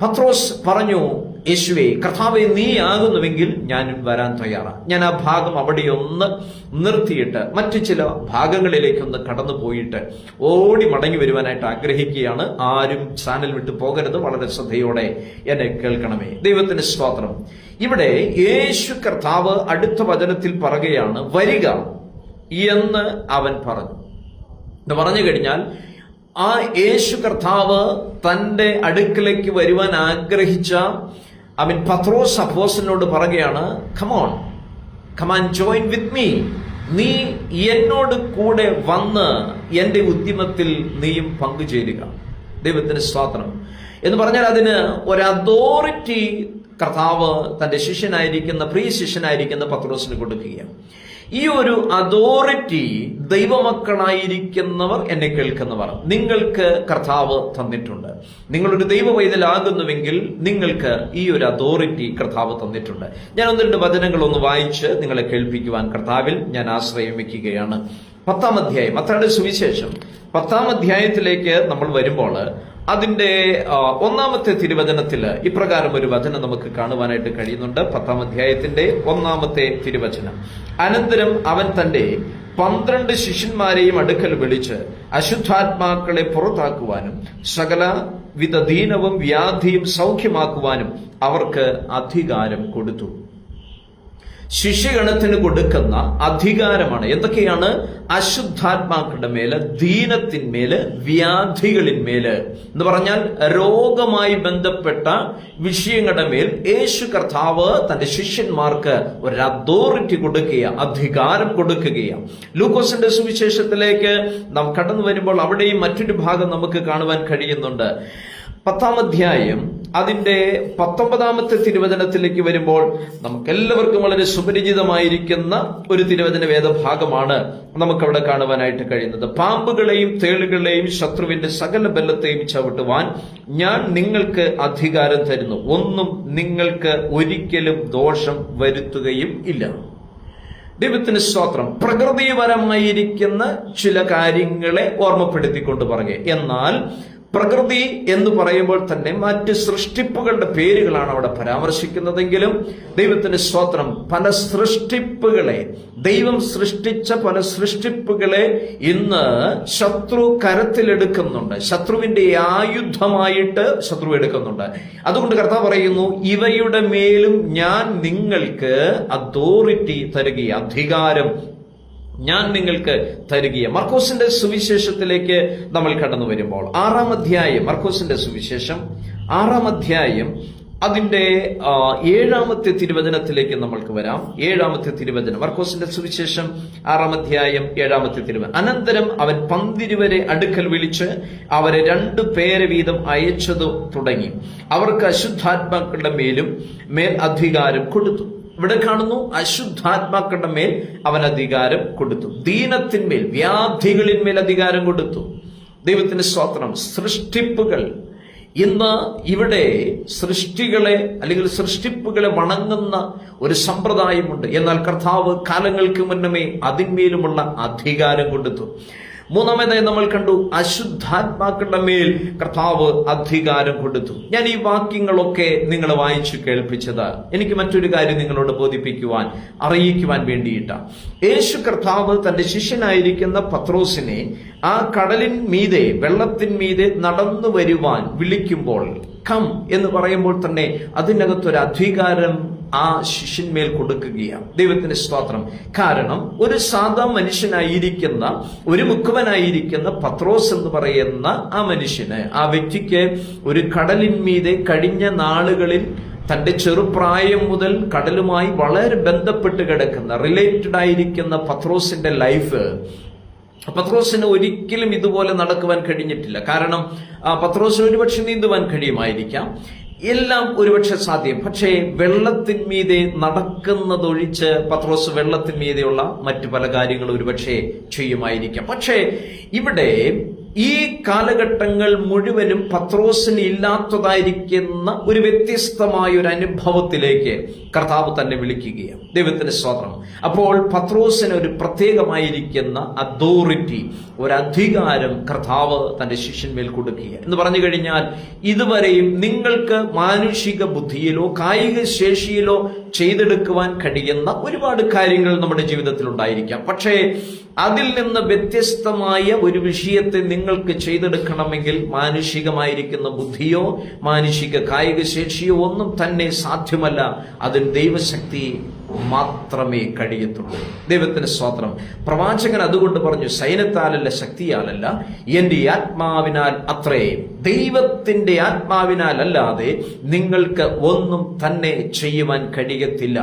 പത്രോസ് പറഞ്ഞു, യേശുവേ, കർത്താവേ, നീ ആകുന്നുവെങ്കിൽ ഞാനും വരാൻ തയ്യാറാണ്. ഞാൻ ആ ഭാഗം അവിടെ ഒന്ന് നിർത്തിയിട്ട് മറ്റു ചില ഭാഗങ്ങളിലേക്കൊന്ന് കടന്നു പോയിട്ട് ഓടി മടങ്ങി വരുവാനായിട്ട് ആഗ്രഹിക്കുകയാണ്. ആരും ചാനൽ വിട്ടു പോകരുത്. വളരെ ശ്രദ്ധയോടെ എന്നെ കേൾക്കണമേ. ദൈവത്തിന് സ്തോത്രം. ഇവിടെ യേശു കർത്താവ് അടുത്ത വചനത്തിൽ പറയുകയാണ്, വരിക എന്ന് അവൻ പറഞ്ഞു. എന്ന് പറഞ്ഞു കഴിഞ്ഞാൽ ആ യേശു കർത്താവ് തന്റെ അടുക്കലേക്ക് വരുവാൻ ആഗ്രഹിച്ച പത്രോസ് അപ്പോസ്തലനോട് പറയുകയാണ്, come and join with me. നീ എന്നോട് കൂടെ വന്ന് എന്റെ ഉദ്യമത്തിൽ നീയും പങ്കുചേരുക. ദൈവത്തിന് സ്തോത്രം. എന്ന് പറഞ്ഞാൽ അതിന് ഒരു അതോറിറ്റി കർത്താവ് തന്റെ പ്രിയ ശിഷ്യനായിരിക്കുന്ന പത്രോസിന് കൊടുക്കുകയാണ്. ഈ ഒരു അതോറിറ്റി ദൈവമക്കളായിരിക്കുന്നവർ, എന്നെ കേൾക്കുന്നവർ, നിങ്ങൾക്ക് കർത്താവ് തന്നിട്ടുണ്ട്. നിങ്ങളൊരു ദൈവ പൈതലാകുന്നുവെങ്കിൽ നിങ്ങൾക്ക് ഈ ഒരു അതോറിറ്റി കർത്താവ് തന്നിട്ടുണ്ട്. ഞാൻ ഒന്ന് രണ്ട് വചനങ്ങളൊന്ന് വായിച്ച് നിങ്ങളെ കേൾപ്പിക്കുവാൻ കർത്താവിൽ ഞാൻ ആശ്രയം വെക്കുകയാണ്. 10-ാം അധ്യായം, മത്തായിയുടെ സുവിശേഷം 10-ാം അധ്യായത്തിലേക്ക് നമ്മൾ വരുമ്പോൾ അതിന്റെ 1-ാമത്തെ തിരുവചനത്തില് ഇപ്രകാരം ഒരു വചനം നമുക്ക് കാണുവാനായിട്ട് കഴിയുന്നുണ്ട്. 10-ാം അധ്യായത്തിന്റെ 1-ാമത്തെ തിരുവചനം. അനന്തരം അവൻ തന്റെ 12 ശിഷ്യന്മാരെയും അടുക്കൽ വിളിച്ച് അശുദ്ധാത്മാക്കളെ പുറത്താക്കുവാനും സകലവിധ ദീനവും വ്യാധിയും സൗഖ്യമാക്കുവാനും അവർക്ക് അധികാരം കൊടുത്തു. ശിഷ്യഗണത്തിന് കൊടുക്കുന്ന അധികാരമാണ്. എന്തൊക്കെയാണ്? അശുദ്ധാത്മാക്കളുടെ മേല്, ദീനത്തിന്മേല്, വ്യാധികളിന്മേല് എന്ന് പറഞ്ഞാൽ രോഗമായി ബന്ധപ്പെട്ട വിഷയങ്ങളുടെ മേൽ യേശു കർത്താവ് തന്റെ ശിഷ്യന്മാർക്ക് ഒരു അതോറിറ്റി കൊടുക്കുക, അധികാരം കൊടുക്കുകയാണ്. ലൂക്കോസിന്റെ സുവിശേഷത്തിലേക്ക് നാം കടന്നു വരുമ്പോൾ അവിടെയും മറ്റൊരു ഭാഗം നമുക്ക് കാണുവാൻ കഴിയുന്നുണ്ട്. 10-ാം അധ്യായം അതിന്റെ 19-ാമത്തെ തിരുവചനത്തിലേക്ക് വരുമ്പോൾ നമുക്കെല്ലാവർക്കും വളരെ സുപരിചിതമായിരിക്കുന്ന ഒരു തിരുവചന വേദഭാഗമാണ് നമുക്കവിടെ കാണുവാനായിട്ട് കഴിയുന്നത്. പാമ്പുകളെയും തേളുകളെയും ശത്രുവിന്റെ സകല ബലത്തെയും ചവിട്ടുവാൻ ഞാൻ നിങ്ങൾക്ക് അധികാരം തരുന്നു. ഒന്നും നിങ്ങൾക്ക് ഒരിക്കലും ദോഷം വരുത്തുകയും ഇല്ല. ദൈവത്തിന് സ്തോത്രം. പ്രകൃതിപരമായിരിക്കുന്ന ചില കാര്യങ്ങളെ ഓർമ്മപ്പെടുത്തിക്കൊണ്ട് പറയുക. എന്നാൽ പ്രകൃതി എന്ന് പറയുമ്പോൾ തന്നെ മറ്റ് സൃഷ്ടിപ്പുകളുടെ പേരുകളാണ് അവിടെ പരാമർശിക്കുന്നതെങ്കിലും ദൈവത്തിന്റെ സ്തോത്രം, പല സൃഷ്ടിപ്പുകളെ, ദൈവം സൃഷ്ടിച്ച പല സൃഷ്ടിപ്പുകളെ ഇന്ന് ശത്രു കരത്തിലെടുക്കുന്നുണ്ട്. ശത്രുവിന്റെ ആയുധമായിട്ട് ശത്രു എടുക്കുന്നുണ്ട്. അതുകൊണ്ട് കർത്താവ് പറയുന്നു, ഇവയുടെ മേലും ഞാൻ നിങ്ങൾക്ക് അതോറിറ്റി തരിക, അധികാരം ഞാൻ നിങ്ങൾക്ക് തരികയ. മർക്കോസിന്റെ സുവിശേഷത്തിലേക്ക് നമ്മൾ കടന്നു വരുമ്പോൾ 6-ാം അധ്യായം, മർക്കോസിന്റെ സുവിശേഷം 6-ാം അധ്യായം അതിന്റെ 7-ാമത്തെ തിരുവചനത്തിലേക്ക് നമ്മൾക്ക് വരാം. 7-ാമത്തെ തിരുവചനം, മർക്കോസിന്റെ സുവിശേഷം 6-ാം അധ്യായം 7-ാമത്തെ തിരുവചനം. അനന്തരം അവൻ 12 അടുക്കൽ വിളിച്ച് അവരെ 2 പേരെ വീതം അയച്ചതു തുടങ്ങി. അവർക്ക് അശുദ്ധാത്മാക്കളുടെ മേൽ അധികാരം കൊടുത്തു. ഇവിടെ കാണുന്നു, അശുദ്ധാത്മാക്കളുടെ മേൽ അവൻ അധികാരം കൊടുത്തു. ദീനത്തിന്മേൽ, വ്യാധികളിന്മേൽ അധികാരം കൊടുത്തു. ദൈവത്തിന്റെ സ്തോത്രം. സൃഷ്ടിപ്പുകൾ, ഇന്ന് ഇവിടെ സൃഷ്ടികളെ അല്ലെങ്കിൽ സൃഷ്ടിപ്പുകളെ വണങ്ങുന്ന ഒരു സമ്പ്രദായമുണ്ട്. എന്നാൽ കർത്താവ് കാലങ്ങൾക്ക് മുന്നമേ അതിന്മേലുമുള്ള അധികാരം കൊടുത്തു. മൂന്നാമതായി നമ്മൾ കണ്ടു, അശുദ്ധാത്മാക്കളുടെ മേൽ കർത്താവ് അധികാരം കൊടുത്തു. ഞാൻ ഈ വാക്യങ്ങളൊക്കെ നിങ്ങളെ വായിച്ചു കേൾപ്പിച്ചത് എനിക്ക് മറ്റൊരു കാര്യം നിങ്ങളോട് ബോധിപ്പിക്കുവാൻ, അറിയിക്കുവാൻ വേണ്ടിയിട്ടാണ്. യേശു കർത്താവ് തന്റെ ശിഷ്യനായിരിക്കുന്ന പത്രോസിനെ ആ കടലിൻ മീതെ, വെള്ളത്തിൻ മീതെ നടന്നു വരുവാൻ വിളിക്കുമ്പോൾ, കം എന്ന് പറയുമ്പോൾ തന്നെ അതിനകത്തൊരു അധികാരം ആ ശിഷ്യന്മേൽ കൊടുക്കുകയാണ്. ദൈവത്തിന് സ്തോത്രം. കാരണം ഒരു സാധാ മനുഷ്യനായിരിക്കുന്ന, ഒരു മുക്കുവനായിരിക്കുന്ന പത്രോസ് എന്ന് പറയുന്ന ആ മനുഷ്യന്, ആ വ്യക്തിക്ക് ഒരു കടലിന്മീതെ കഴിഞ്ഞ നാളുകളിൽ തന്റെ ചെറുപ്രായം മുതൽ കടലുമായി വളരെ ബന്ധപ്പെട്ട് കിടക്കുന്ന, റിലേറ്റഡ് ആയിരിക്കുന്ന പത്രോസിന്റെ ലൈഫ്, പത്രോസിന് ഒരിക്കലും ഇതുപോലെ നടക്കുവാൻ കഴിഞ്ഞിട്ടില്ല. കാരണം പത്രോസിന് ഒരുപക്ഷെ നീന്തുവാൻ കഴിയുമായിരിക്കാം, എല്ലാം ഒരുപക്ഷെ സാധ്യം. പക്ഷേ വെള്ളത്തിന്മീതെ നടക്കുന്നതൊഴിച്ച് പത്രോസ് വെള്ളത്തിന്മീതെയുള്ള മറ്റു പല കാര്യങ്ങളും ഒരുപക്ഷെ ചെയ്യുമായിരിക്കാം. പക്ഷേ ഇവിടെ ഈ കാലഘട്ടങ്ങൾ മുഴുവനും പത്രോസിന് ഇല്ലാത്തതായിരിക്കുന്ന ഒരു വ്യത്യസ്തമായ ഒരു അനുഭവത്തിലേക്ക് കർത്താവ് തന്നെ വിളിക്കുകയാണ്. ദൈവത്തിന് സ്തോത്രം. അപ്പോൾ പത്രോസിന് ഒരു പ്രത്യേകമായിരിക്കുന്ന അതോറിറ്റി, ഒരു അധികാരം കർത്താവ് തന്റെ ശിഷ്യന്മേൽ കൊടുക്കുക എന്ന് പറഞ്ഞു കഴിഞ്ഞാൽ, ഇതുവരെയും നിങ്ങൾക്ക് മാനുഷിക ബുദ്ധിയിലോ കായിക ശേഷിയിലോ ചെയ്തെടുക്കുവാൻ കഴിയുന്ന ഒരുപാട് കാര്യങ്ങൾ നമ്മുടെ ജീവിതത്തിൽ ഉണ്ടായിരിക്കാം. പക്ഷേ അതിൽ നിന്ന് വ്യത്യസ്തമായ ഒരു വിഷയത്തെ നിങ്ങൾക്ക് ചെയ്തെടുക്കണമെങ്കിൽ മാനുഷികമായിരിക്കുന്ന ബുദ്ധിയോ മാനുഷിക കായിക ശേഷിയോ ഒന്നും തന്നെ സാധ്യമല്ല. അതിൽ ദൈവശക്തി മാത്രമേ കഴിയത്തുള്ളൂ. ദൈവത്തിന് സ്തോത്രം. പ്രവാചകൻ അതുകൊണ്ട് പറഞ്ഞു, സൈന്യത്താലല്ല ശക്തിയാലല്ല എന്റെ ആത്മാവിനാൽ അത്രേ. ദൈവത്തിന്റെ ആത്മാവിനാൽ അല്ലാതെ നിങ്ങൾക്ക് ഒന്നും തന്നെ ചെയ്യുവാൻ കഴിയത്തില്ല.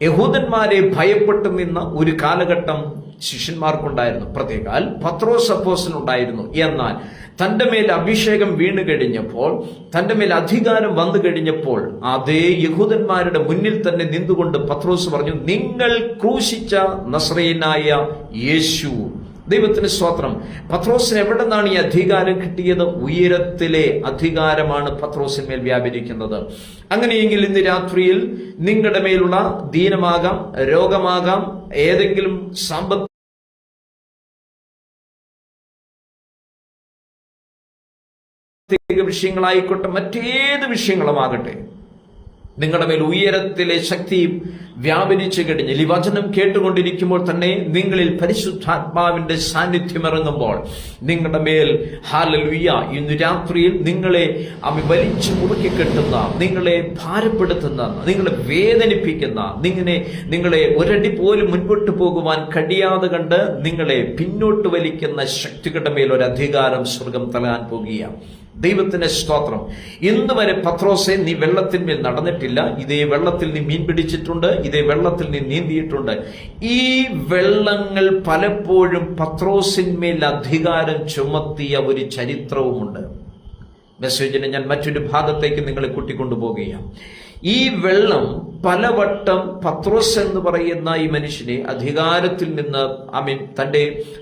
യഹൂദന്മാരെ ഭയപ്പെട്ടു നിന്ന ഒരു കാലഘട്ടം ശിഷ്യന്മാർക്കുണ്ടായിരുന്നു, പ്രത്യേകാൽ പത്രോസ് അപ്പോസ്തലനുണ്ടായിരുന്നു. എന്നാൽ തന്റെ മേൽ അഭിഷേകം വീണു കഴിഞ്ഞപ്പോൾ, തന്റെ മേൽ അധികാരം വന്നു കഴിഞ്ഞപ്പോൾ, അതേ യഹൂദന്മാരുടെ മുന്നിൽ തന്നെ നിന്നുകൊണ്ട് പത്രോസ് പറഞ്ഞു, നിങ്ങൾ ക്രൂശിച്ച നസറേയനായ യേശു. ദൈവത്തിന് സ്തോത്രം. പത്രോസിന് എവിടെ നിന്നാണ് ഈ അധികാരം കിട്ടിയത്? ഉയരത്തിലെ അധികാരമാണ് പത്രോസിന്മേൽ വ്യാപരിക്കുന്നത്. അങ്ങനെയെങ്കിൽ ഇന്ന് രാത്രിയിൽ നിങ്ങളുടെ മേലുള്ള ദീനമാകാം, രോഗമാകാം, ഏതെങ്കിലും സാമ്പത്തിക വിഷയങ്ങളായിക്കോട്ടെ, മറ്റേത് വിഷയങ്ങളുമാകട്ടെ, നിങ്ങളുടെ മേൽ ഉയരത്തിലെ ശക്തി വ്യാപരിച്ചു കഴിഞ്ഞാൽ, ഈ വചനം കേട്ടുകൊണ്ടിരിക്കുമ്പോൾ തന്നെ നിങ്ങളിൽ പരിശുദ്ധാത്മാവിന്റെ സാന്നിധ്യം ഇറങ്ങുമ്പോൾ, നിങ്ങളുടെ മേൽ ഹല്ലേലൂയ ഇന്ന് രാത്രിയിൽ നിങ്ങളെ വലിച്ചു മുറുക്കി കെട്ടുന്ന, നിങ്ങളെ ഭാരപ്പെടുത്തുന്ന, നിങ്ങളെ വേദനിപ്പിക്കുന്ന, നിങ്ങളെ ഒരടി പോലും മുൻപോട്ട് പോകുവാൻ കഴിയാതെ കണ്ട് നിങ്ങളെ പിന്നോട്ട് വലിക്കുന്ന ശക്തികളുടെ മേൽ ഒരു അധികാരം സ്വർഗം തലാൻ പോകുകയാണ്. ദൈവത്തിന്റെ സ്തോത്രം. ഇന്ന് വരെ പത്രോസെ, നീ വെള്ളത്തിന്മേൽ നടന്നിട്ടില്ല. ഇതേ വെള്ളത്തിൽ നീ മീൻ പിടിച്ചിട്ടുണ്ട്, ഇതേ വെള്ളത്തിൽ നീ നീന്തിയിട്ടുണ്ട്. ഈ വെള്ളങ്ങൾ പലപ്പോഴും പത്രോസിന്മേൽ അധികാരം ചുമത്തിയ ഒരു ചരിത്രവുമുണ്ട്. മെസ്സേജിനെ ഞാൻ മറ്റൊരു ഭാഗത്തേക്ക് നിങ്ങളെ കൂട്ടിക്കൊണ്ടുപോകുകയാണ്. ഈ വെള്ളം പലവട്ടം പത്രോസ് എന്ന് പറയുന്ന ഈ മനുഷ്യനെ അധികാരത്തിൽ നിന്ന്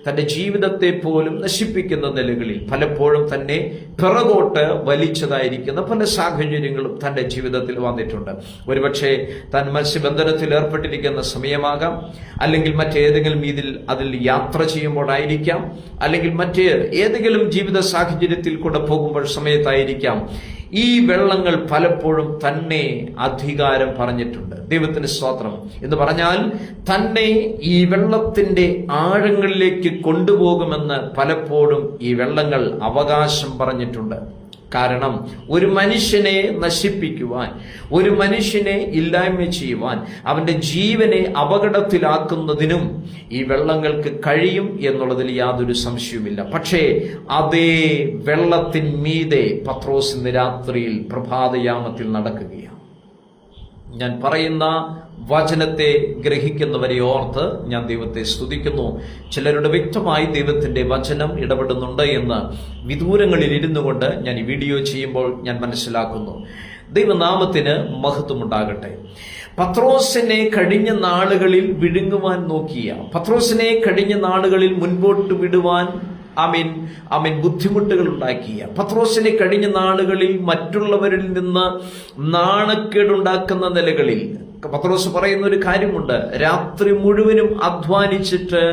തന്റെ ജീവിതത്തെ പോലും നശിപ്പിക്കുന്ന നിലകളിൽ പലപ്പോഴും തന്നെ പിറകോട്ട് വലിച്ചതായിരിക്കുന്ന പല സാഹചര്യങ്ങളും തന്റെ ജീവിതത്തിൽ വന്നിട്ടുണ്ട്. ഒരുപക്ഷെ താൻ മത്സ്യബന്ധനത്തിൽ ഏർപ്പെട്ടിരിക്കുന്ന സമയമാകാം, അല്ലെങ്കിൽ മറ്റേതെങ്കിലും അതിൽ യാത്ര ചെയ്യുമ്പോഴായിരിക്കാം, അല്ലെങ്കിൽ ഏതെങ്കിലും ജീവിത സാഹചര്യത്തിൽ കൂടെ പോകുമ്പോൾ സമയത്തായിരിക്കാം. ഈ വെള്ളങ്ങൾ പലപ്പോഴും തന്നെ അധികാരം പറഞ്ഞിട്ടുണ്ട്. ദൈവത്തിന് സ്തോത്രം. എന്ന് പറഞ്ഞാൽ തന്നെ ഈ വെള്ളത്തിന്റെ ആഴങ്ങളിലേക്ക് കൊണ്ടുപോകുമെന്ന് പലപ്പോഴും ഈ വെള്ളങ്ങൾ അവകാശം പറഞ്ഞിട്ടുണ്ട്. കാരണം ഒരു മനുഷ്യനെ നശിപ്പിക്കുവാൻ, ഒരു മനുഷ്യനെ ഇല്ലായ്മ ചെയ്യുവാൻ, അവന്റെ ജീവനെ അപകടത്തിലാക്കുന്നതിനും ഈ വെള്ളങ്ങൾക്ക് കഴിയും എന്നുള്ളതിൽ യാതൊരു സംശയവുമില്ല. പക്ഷേ അതേ വെള്ളത്തിന്മീതെ പത്രോസ് ഇന്ന് രാത്രിയിൽ പ്രഭാതയാമത്തിൽ നടക്കുകയാണ്. ഞാൻ പറയുന്ന വചനത്തെ ഗ്രഹിക്കുന്നവരെ ഓർത്ത് ഞാൻ ദൈവത്തെ സ്തുതിക്കുന്നു. ചിലരുടെ വ്യക്തമായി ദൈവത്തിന്റെ വചനം ഇടപെടുന്നുണ്ട് എന്ന് വിദൂരങ്ങളിൽ ഇരുന്നു കൊണ്ട് ഞാൻ ഈ വീഡിയോ ചെയ്യുമ്പോൾ ഞാൻ മനസ്സിലാക്കുന്നു. ദൈവനാമത്തിന് മഹത്വമുണ്ടാകട്ടെ. പത്രോസിനെ കഴിഞ്ഞ നാളുകളിൽ വിഴുങ്ങുവാൻ നോക്കിയ, പത്രോസിനെ കഴിഞ്ഞ നാളുകളിൽ മുൻപോട്ട് വിടുവാൻ ബുദ്ധിമുട്ടുകൾ ഉണ്ടാക്കിയ, പത്രോസിനെ കഴിഞ്ഞ നാളുകളിൽ മറ്റുള്ളവരിൽ നിന്ന് നാണക്കേടുണ്ടാക്കുന്ന നിലകളിൽ പത്രോസ് പറയുന്ന ഒരു കാര്യമുണ്ട്. രാത്രി മുഴുവനും അധ്വാനിച്ചിട്ട്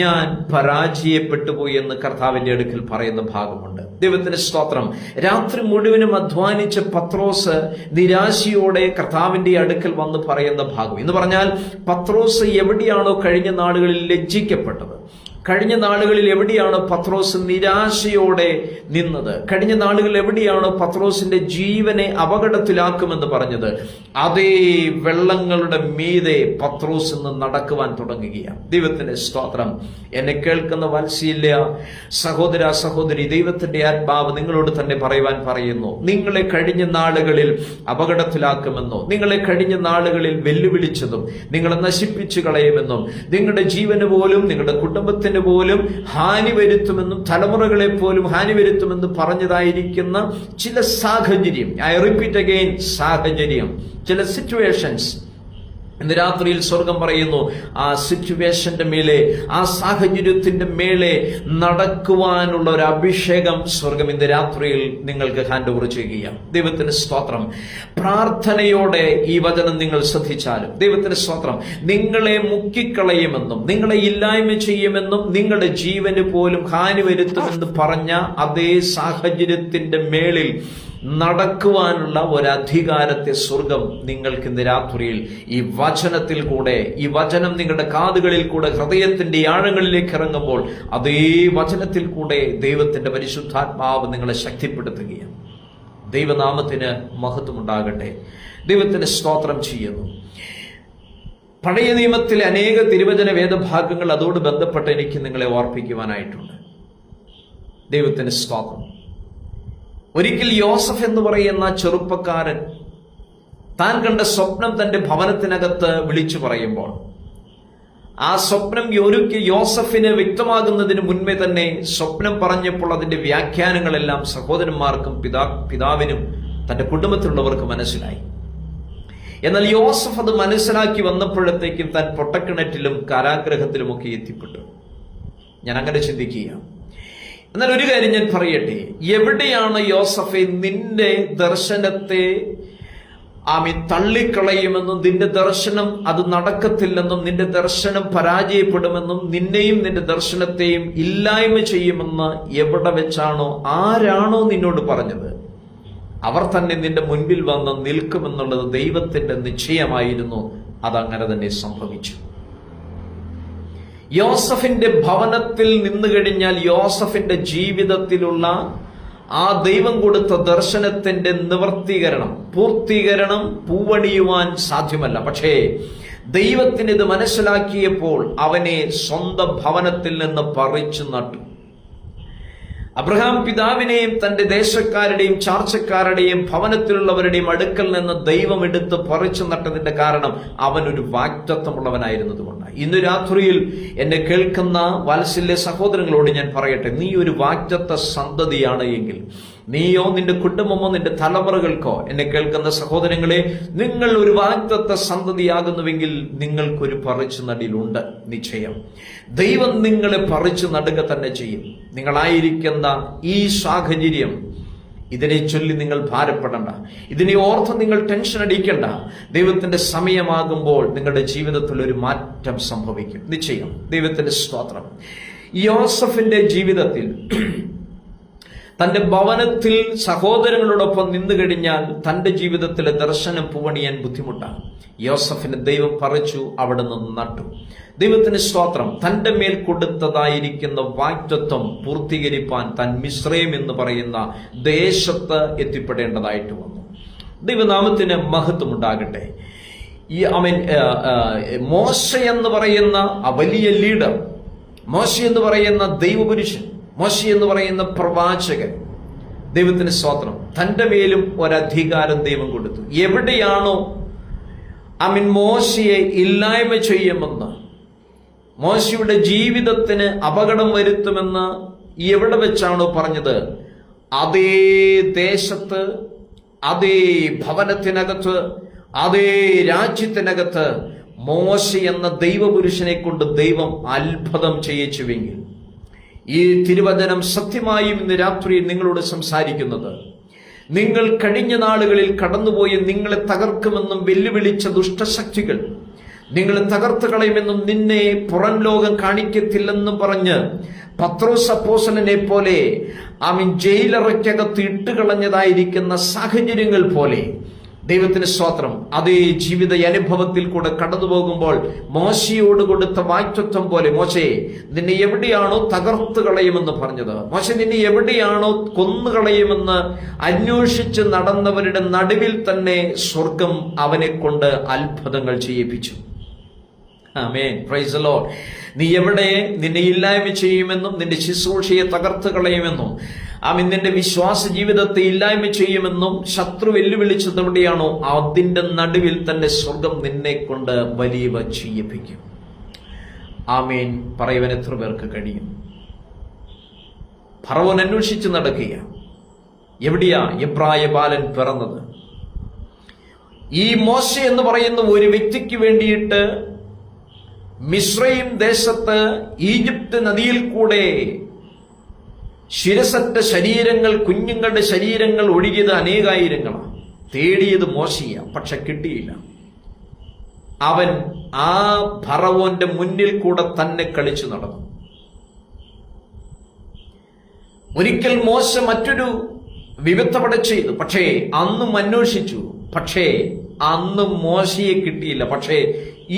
ഞാൻ പരാജയപ്പെട്ടു പോയി എന്ന് കർത്താവിന്റെ അടുക്കൽ പറയുന്ന ഭാഗമുണ്ട്. ദൈവത്തിന്റെ സ്തോത്രം. രാത്രി മുഴുവനും അധ്വാനിച്ച പത്രോസ് നിരാശയോടെ കർത്താവിന്റെ അടുക്കൽ വന്ന് പറയുന്ന ഭാഗം എന്ന് പറഞ്ഞാൽ, പത്രോസ് എവിടെയാണോ കഴിഞ്ഞ നാളുകളിൽ ലജ്ജിക്കപ്പെട്ടത്, കഴിഞ്ഞ നാളുകളിൽ എവിടെയാണ് പത്രോസ് നിരാശയോടെ നിന്നത്, കഴിഞ്ഞ നാളുകളിൽ എവിടെയാണ് പത്രോസിന്റെ ജീവനെ അപകടത്തിലാക്കുമെന്ന് പറഞ്ഞത്, അതേ വെള്ളങ്ങളുടെ മീതെ പത്രോസ് ഇന്ന് നടക്കുവാൻ തുടങ്ങുകയാണ്. ദൈവത്തിന്റെ സ്തോത്രം. എന്നെ കേൾക്കുന്ന വാത്സല്യ സഹോദര സഹോദരി, ദൈവത്തിന്റെ ആത്മാവ് നിങ്ങളോട് തന്നെ പറയുന്നു, നിങ്ങളെ കഴിഞ്ഞ നാളുകളിൽ അപകടത്തിലാക്കുമെന്നോ, നിങ്ങളെ കഴിഞ്ഞ നാളുകളിൽ വെല്ലുവിളിച്ചതും നിങ്ങളെ നശിപ്പിച്ചു കളയുമെന്നും, നിങ്ങളുടെ ജീവന് പോലും നിങ്ങളുടെ കുടുംബത്തിന് പോലും ഹാനി വരുത്തുമെന്നും, തലമുറകളെ പോലും ഹാനി വരുത്തുമെന്ന് പറഞ്ഞതായിരിക്കുന്ന ചില സാഹചര്യം, ഐ റിപ്പീറ്റ് അഗെയിൻ, സാഹചര്യം, ചില സിറ്റുവേഷൻസ് ഇന്ന് രാത്രിയിൽ സ്വർഗം പറയുന്നു, ആ സിറ്റുവേഷന്റെ മേലെ, ആ സാഹചര്യത്തിന്റെ മേലെ നടക്കുവാനുള്ള ഒരു അഭിഷേകം സ്വർഗം ഇന്ന് രാത്രിയിൽ നിങ്ങൾക്ക് ഹാൻഡ് ഓവർ ചെയ്യുകയാണ്. ദൈവത്തിന് സ്തോത്രം. പ്രാർത്ഥനയോടെ ഈ വചനം നിങ്ങൾ ശ്രദ്ധിച്ചാലും, ദൈവത്തിന് സ്തോത്രം, നിങ്ങളെ മുക്കിക്കളയുമെന്നും നിങ്ങളെ ഇല്ലായ്മ ചെയ്യുമെന്നും നിങ്ങളുടെ ജീവന് പോലും ഹാനി വരുത്തുമെന്ന് പറഞ്ഞ അതേ സാഹചര്യത്തിന്റെ മേളിൽ നടക്കുവാനുള്ള ഒരധികാരത്തെ സ്വർഗം നിങ്ങൾക്ക് ഇന്ന് രാത്രിയിൽ ഈ വചനത്തിൽ കൂടെ, ഈ വചനം നിങ്ങളുടെ കാതുകളിൽ കൂടെ ഹൃദയത്തിന്റെ ആഴങ്ങളിലേക്ക് ഇറങ്ങുമ്പോൾ അതേ വചനത്തിൽ കൂടെ ദൈവത്തിന്റെ പരിശുദ്ധാത്മാവ് നിങ്ങളെ ശക്തിപ്പെടുത്തുകയാണ്. ദൈവനാമത്തിന് മഹത്വമുണ്ടാകട്ടെ. ദൈവത്തിന് സ്തോത്രം ചെയ്യുന്നു. പഴയ നിയമത്തിലെ അനേക തിരുവചന വേദഭാഗങ്ങൾ അതോട് ബന്ധപ്പെട്ട് എനിക്ക് നിങ്ങളെ ഓർപ്പിക്കുവാനായിട്ടുണ്ട്. ദൈവത്തിന് സ്തോത്രം. ഒരിക്കൽ യോസഫ് എന്ന് പറയുന്ന ചെറുപ്പക്കാരൻ താൻ കണ്ട സ്വപ്നം തന്റെ ഭവനത്തിനകത്ത് വിളിച്ചു പറയുമ്പോൾ, ആ സ്വപ്നം യോസഫിന് വ്യക്തമാകുന്നതിന് മുൻപേ തന്നെ സ്വപ്നം പറഞ്ഞപ്പോൾ അതിന്റെ വ്യാഖ്യാനങ്ങളെല്ലാം സഹോദരന്മാർക്കും പിതാവിനും തന്റെ കുടുംബത്തിലുള്ളവർക്ക് മനസ്സിലായി. എന്നാൽ യോസഫ് അത് മനസ്സിലാക്കി വന്നപ്പോഴത്തേക്കും താൻ പൊട്ടക്കിണറ്റിലും കാരാഗ്രഹത്തിലുമൊക്കെ എത്തിപ്പെട്ടു. ഞാൻ അങ്ങനെ ചിന്തിക്കുക. എന്നാൽ ഒരു കാര്യം ഞാൻ പറയട്ടെ, എവിടെയാണ് യോസഫെ നിന്റെ ദർശനത്തെ തള്ളിക്കളയുമെന്നും, നിന്റെ ദർശനം അത് നടക്കത്തില്ലെന്നും, നിന്റെ ദർശനം പരാജയപ്പെടുമെന്നും, നിന്നെയും നിന്റെ ദർശനത്തെയും ഇല്ലായ്മ ചെയ്യുമെന്ന് എവിടെ വെച്ചാണോ, ആരാണോ നിന്നോട് പറഞ്ഞത്, അവർ തന്നെ നിന്റെ മുൻപിൽ വന്ന് നിൽക്കുമെന്നുള്ളത് ദൈവത്തിന്റെ നിശ്ചയമായിരുന്നു. അതങ്ങനെ തന്നെ സംഭവിച്ചു. യോസഫിന്റെ ഭവനത്തിൽ നിന്നു കഴിഞ്ഞാൽ യോസഫിന്റെ ജീവിതത്തിലുള്ള ആ ദൈവം കൊടുത്ത ദർശനത്തിന്റെ നിവർത്തീകരണം, പൂർത്തീകരണം പൂവണിയുവാൻ സാധ്യമല്ല. പക്ഷേ ദൈവത്തിന് ഇത് മനസ്സിലാക്കിയപ്പോൾ അവനെ സ്വന്തം ഭവനത്തിൽ നിന്ന് പറിച്ചു നട്ടു. അബ്രഹാം പിതാവിനെയും തന്റെ ദേശക്കാരുടെയും ചാർച്ചക്കാരുടെയും ഭവനത്തിലുള്ളവരുടെയും അടുക്കൽ നിന്ന് ദൈവം എടുത്ത് പറിച്ചു നട്ടതിന്റെ കാരണം അവനൊരു വാഗ്ദത്തമുള്ളവനായിരുന്നതുകൊണ്ടാണ്. ഇന്ന് രാത്രിയിൽ എന്നെ കേൾക്കുന്ന വാത്സല്യ സഹോദരങ്ങളോട് ഞാൻ പറയട്ടെ, നീ ഒരു വാഗ്ദത്ത സന്തതിയാണ് എങ്കിൽ, നീയോ നിന്റെ കുടുംബമോ നിന്റെ തലമുറകൾക്കോ, എന്നെ കേൾക്കുന്ന സഹോദരങ്ങളെ, നിങ്ങൾ ഒരു വാഗ്ദത്ത സന്തതിയാകുന്നുവെങ്കിൽ നിങ്ങൾക്കൊരു പറിച്ചു നടലുണ്ട്. നിശ്ചയം ദൈവം നിങ്ങളെ പറിച്ചു നടുക തന്നെ ചെയ്യും. നിങ്ങളായിരിക്കുന്ന ഈ സാഹചര്യം, ഇതിനെ ചൊല്ലി നിങ്ങൾ ഭാരപ്പെടണ്ട, ഇതിനെ ഓർത്ത് നിങ്ങൾ ടെൻഷൻ അടിക്കണ്ട. ദൈവത്തിന്റെ സമയമാകുമ്പോൾ നിങ്ങളുടെ ജീവിതത്തിൽ ഒരു മാറ്റം സംഭവിക്കും. നിശ്ചയം. ദൈവത്തിന്റെ സ്തോത്രം. യോസഫിന്റെ ജീവിതത്തിൽ തന്റെ ഭവനത്തിൽ സഹോദരങ്ങളോടൊപ്പം നിന്നു കഴിഞ്ഞാൽ തന്റെ ജീവിതത്തിലെ ദർശനം പൂവണിയാൻ ബുദ്ധിമുട്ടാണ്. യോസഫിനെ ദൈവം പറിച്ചു, അവിടെ നിന്ന് നട്ടു. ദൈവത്തിന് സ്തോത്രം. തന്റെ മേൽ കൊടുത്തതായിരിക്കുന്ന വാഗ്ദത്തം പൂർത്തീകരിപ്പാൻ താൻ മിസ്രൈം എന്ന് പറയുന്ന ദേശത്ത് എത്തിപ്പെടേണ്ടതായിട്ട് വന്നു. ദൈവനാമത്തിന് മഹത്വം ഉണ്ടാകട്ടെ. മോശ എന്ന് പറയുന്ന ആ വലിയ ലീഡർ, മോശ എന്ന് പറയുന്ന ദൈവപുരുഷൻ, മോശ എന്ന് പറയുന്ന പ്രവാചകൻ, ദൈവത്തിന് സ്തോത്രം, തന്റെ മേലും ഒരധികാരം ദൈവം കൊടുത്തു. എവിടെയാണോ മോശയെ ഇല്ലായ്മ ചെയ്യുമെന്ന്, മോശയുടെ ജീവിതത്തിന് അപകടം വരുത്തുമെന്ന് എവിടെ വെച്ചാണോ പറഞ്ഞത്, അതേ ദേശത്ത്, അതേ ഭവനത്തിനകത്ത്, അതേ രാജ്യത്തിനകത്ത് മോശ എന്ന ദൈവപുരുഷനെ കൊണ്ട് ദൈവം അത്ഭുതം ചെയ്യിച്ചുവെങ്കിൽ, ഈ തിരുവചനം സത്യമായും ഇന്ന് രാത്രി നിങ്ങളോട് സംസാരിക്കുന്നത്, നിങ്ങൾ കഴിഞ്ഞ നാളുകളിൽ കടന്നുപോയി നിങ്ങളെ തകർക്കുമെന്നും വെല്ലുവിളിച്ച ദുഷ്ടശക്തികൾ, നിങ്ങൾ തകർത്ത് കളയുമെന്നും നിന്നെ പുറം ലോകം കാണിക്കത്തില്ലെന്നും പറഞ്ഞ് പത്രോസ് അപ്പോസ്തലനെ പോലെ ജയിലറയ്ക്കകത്ത് ഇട്ടുകളഞ്ഞതായിരിക്കുന്ന സാഹചര്യങ്ങൾ പോലെ ദൈവത്തിന് സ്തോത്രം, അതേ ജീവിത അനുഭവത്തിൽ കൂടെ കടന്നു പോകുമ്പോൾ മോശയോട് കൊടുത്ത വാക്തത്വം പോലെ, മോശേ നിന്നെ എവിടെയാണോ തകർത്ത് കളയുമെന്ന് പറഞ്ഞത്, മോശെ നിന്നെ എവിടെയാണോ കൊന്നുകളയുമെന്ന് അന്വേഷിച്ച് നടന്നവരുടെ നടുവിൽ തന്നെ സ്വർഗം അവനെ കൊണ്ട് അത്ഭുതങ്ങൾ ചെയ്യിപ്പിച്ചു. ആമേൻ, പ്രൈസ് ദി ലോർഡ്. നീ എവിടെ നിന്നെ ഇല്ലായ്മ ചെയ്യുമെന്നും നിന്റെ ശുശ്രൂഷയെ തകർത്ത് കളയുമെന്നും നിന്റെ വിശ്വാസ ജീവിതത്തെ ഇല്ലായ്മ ചെയ്യുമെന്നും ശത്രു വെല്ലുവിളിച്ചത് എവിടെയാണോ അതിന്റെ നടുവിൽ തന്നെ സ്വർഗം നിന്നെ കൊണ്ട് വലിയ ചെയ്യിപ്പിക്കും. ആമേൻ. പറയുവാൻ എത്ര പേർക്ക് കഴിയും? ഫറവോൻ അന്വേഷിച്ച് നടക്കുക, എവിടെയാ എബ്രായ ബാലൻ പിറന്നത്? ഈ മോശ എന്ന് പറയുന്ന ഒരു വ്യക്തിക്ക് വേണ്ടിയിട്ട് മിസ്രയീം ദേശത്ത് ഈജിപ്ത് നദിയിൽ കൂടെ ശിരസറ്റ ശരീരങ്ങൾ, കുഞ്ഞുങ്ങളുടെ ശരീരങ്ങൾ ഒഴുകിയത് അനേകായിരങ്ങളാണ്. തേടിയത് മോശയ, പക്ഷെ കിട്ടിയില്ല. അവൻ ആ ഫറവോന്റെ മുന്നിൽ കൂടെ തന്നെ കളിച്ചു നടന്നു. ഒരിക്കൽ മോശ മറ്റൊരു വിപത്തവിടെ ചെയ്തു, പക്ഷേ അന്നും അന്വേഷിച്ചു, പക്ഷേ അന്ന് മോശയെ കിട്ടിയില്ല. പക്ഷേ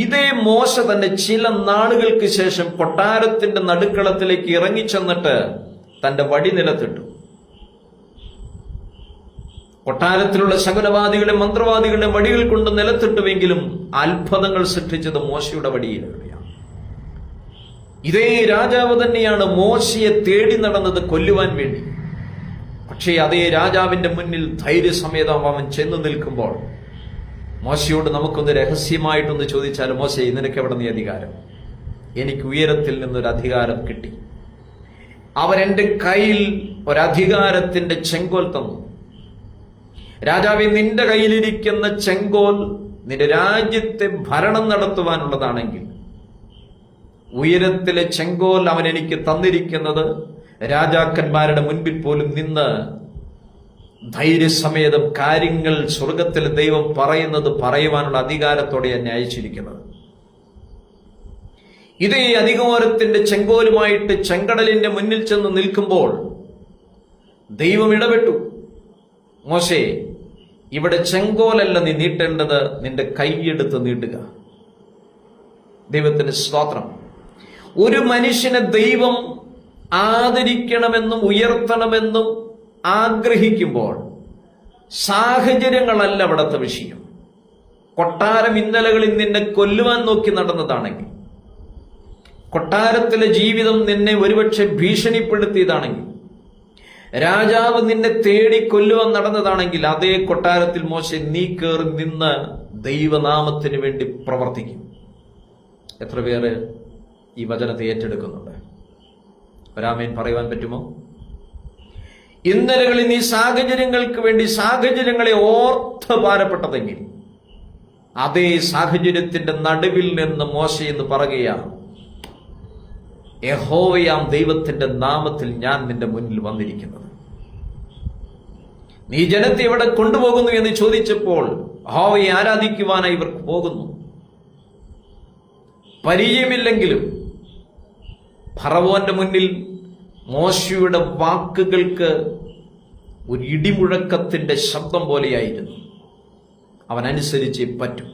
ഇതേ മോശ തന്നെ ചില നാളുകൾക്ക് ശേഷം കൊട്ടാരത്തിന്റെ നടുക്കളത്തിലേക്ക് ഇറങ്ങിച്ചെന്നിട്ട് തന്റെ വടി നിലത്തിട്ടു. കൊട്ടാരത്തിലുള്ള ശകുനവാദികളെ മന്ത്രവാദികളുടെ വടികൾ കൊണ്ട് നിലത്തിട്ടുവെങ്കിലും അത്ഭുതങ്ങൾ സൃഷ്ടിച്ചത് മോശയുടെ വടിയിലൂടെയാണ്. ഇതേ രാജാവ് തന്നെയാണ് മോശയെ തേടി നടന്നത് കൊല്ലുവാൻ വേണ്ടി. പക്ഷേ അതേ രാജാവിന്റെ മുന്നിൽ ധൈര്യസമേതം അവൻ ചെന്നു നിൽക്കുമ്പോൾ മോശയോട് നമുക്കൊന്ന് രഹസ്യമായിട്ടൊന്ന് ചോദിച്ചാൽ, മോശേ നിനക്ക് എവിടെ നീ അധികാരം? എനിക്ക് ഉയരത്തിൽ നിന്നൊരു അധികാരം കിട്ടി. അവരെന്റെ കയ്യിൽ ഒരധികാരത്തിന്റെ ചെങ്കോൽ തന്നു. രാജാവേ, നിന്റെ കയ്യിലിരിക്കുന്ന ചെങ്കോൽ നിന്റെ രാജ്യത്തെ ഭരണം നടത്തുവാനുള്ളതാണെങ്കിൽ ഉയരത്തിലെ ചെങ്കോൽ അവൻ എനിക്ക് തന്നിരിക്കുന്നത് രാജാക്കന്മാരുടെ മുൻപിൽ പോലും നിന്ന് ധൈര്യസമേതം കാര്യങ്ങൾ സ്വർഗത്തിൽ ദൈവം പറയുന്നത് പറയുവാനുള്ള അധികാരത്തോടെ എന്നെ അയച്ചിരിക്കുന്നത്. ഇതേ അധികാരത്തിന്റെ ചെങ്കോലുമായിട്ട് ചെങ്കടലിന്റെ മുന്നിൽ ചെന്ന് നിൽക്കുമ്പോൾ ദൈവം ഇടപെട്ടു. മോശേ, ഇവിടെ ചെങ്കോലല്ല നീ നീട്ടേണ്ടത്, നിന്റെ കൈയെടുത്ത് നീട്ടുക. ദൈവത്തിന് സ്തോത്രം. ഒരു മനുഷ്യനെ ദൈവം ആദരിക്കണമെന്നും ഉയർത്തണമെന്നും ആഗ്രഹിക്കുമ്പോൾ സാഹചര്യങ്ങളല്ല അവിടുത്തെ വിഷയം. കൊട്ടാരം ഇന്നലകളിൽ നിന്നെ കൊല്ലുവാൻ നോക്കി നടന്നതാണെങ്കിൽ, കൊട്ടാരത്തിലെ ജീവിതം നിന്നെ ഒരുപക്ഷെ ഭീഷണിപ്പെടുത്തിയതാണെങ്കിൽ, രാജാവ് നിന്നെ തേടി കൊല്ലുവാൻ നടന്നതാണെങ്കിൽ, അതേ കൊട്ടാരത്തിൽ മോശെ നീ കയറി നിന്ന് ദൈവനാമത്തിന് വേണ്ടി പ്രവർത്തിക്കും. എത്ര പേര് ഈ വചനത്തെ ഏറ്റെടുക്കുന്നുണ്ട്? ഒരാമേൻ പറയുവാൻ പറ്റുമോ? ഇന്നലകളിൽ നീ സാഹചര്യങ്ങൾക്ക് വേണ്ടി സാഹചര്യങ്ങളെ ഓർത്ത് ഭാരപ്പെട്ടതെങ്കിൽ, അതേ സാഹചര്യത്തിന്റെ നടുവിൽ നിന്ന് മോശ എന്ന് പറയുകയാണ്, യഹോവയാം ദൈവത്തിന്റെ നാമത്തിൽ ഞാൻ നിന്റെ മുന്നിൽ വന്നിരിക്കുന്നത്. നീ ജനത്തെ എവിടെ കൊണ്ടുപോകുന്നു എന്ന് ചോദിച്ചപ്പോൾ യഹോവയെ ആരാധിക്കുവാനായി ഇവർക്ക് പോകുന്നു. പരിചയമില്ലെങ്കിലും ഫറവോന്റെ മുന്നിൽ മോശയുടെ വാക്കുകൾക്ക് ഒരു ഇടിമുഴക്കത്തിന്റെ ശബ്ദം പോലെയായിരുന്നു. അവൻ അനുസരിച്ചേ പറ്റും.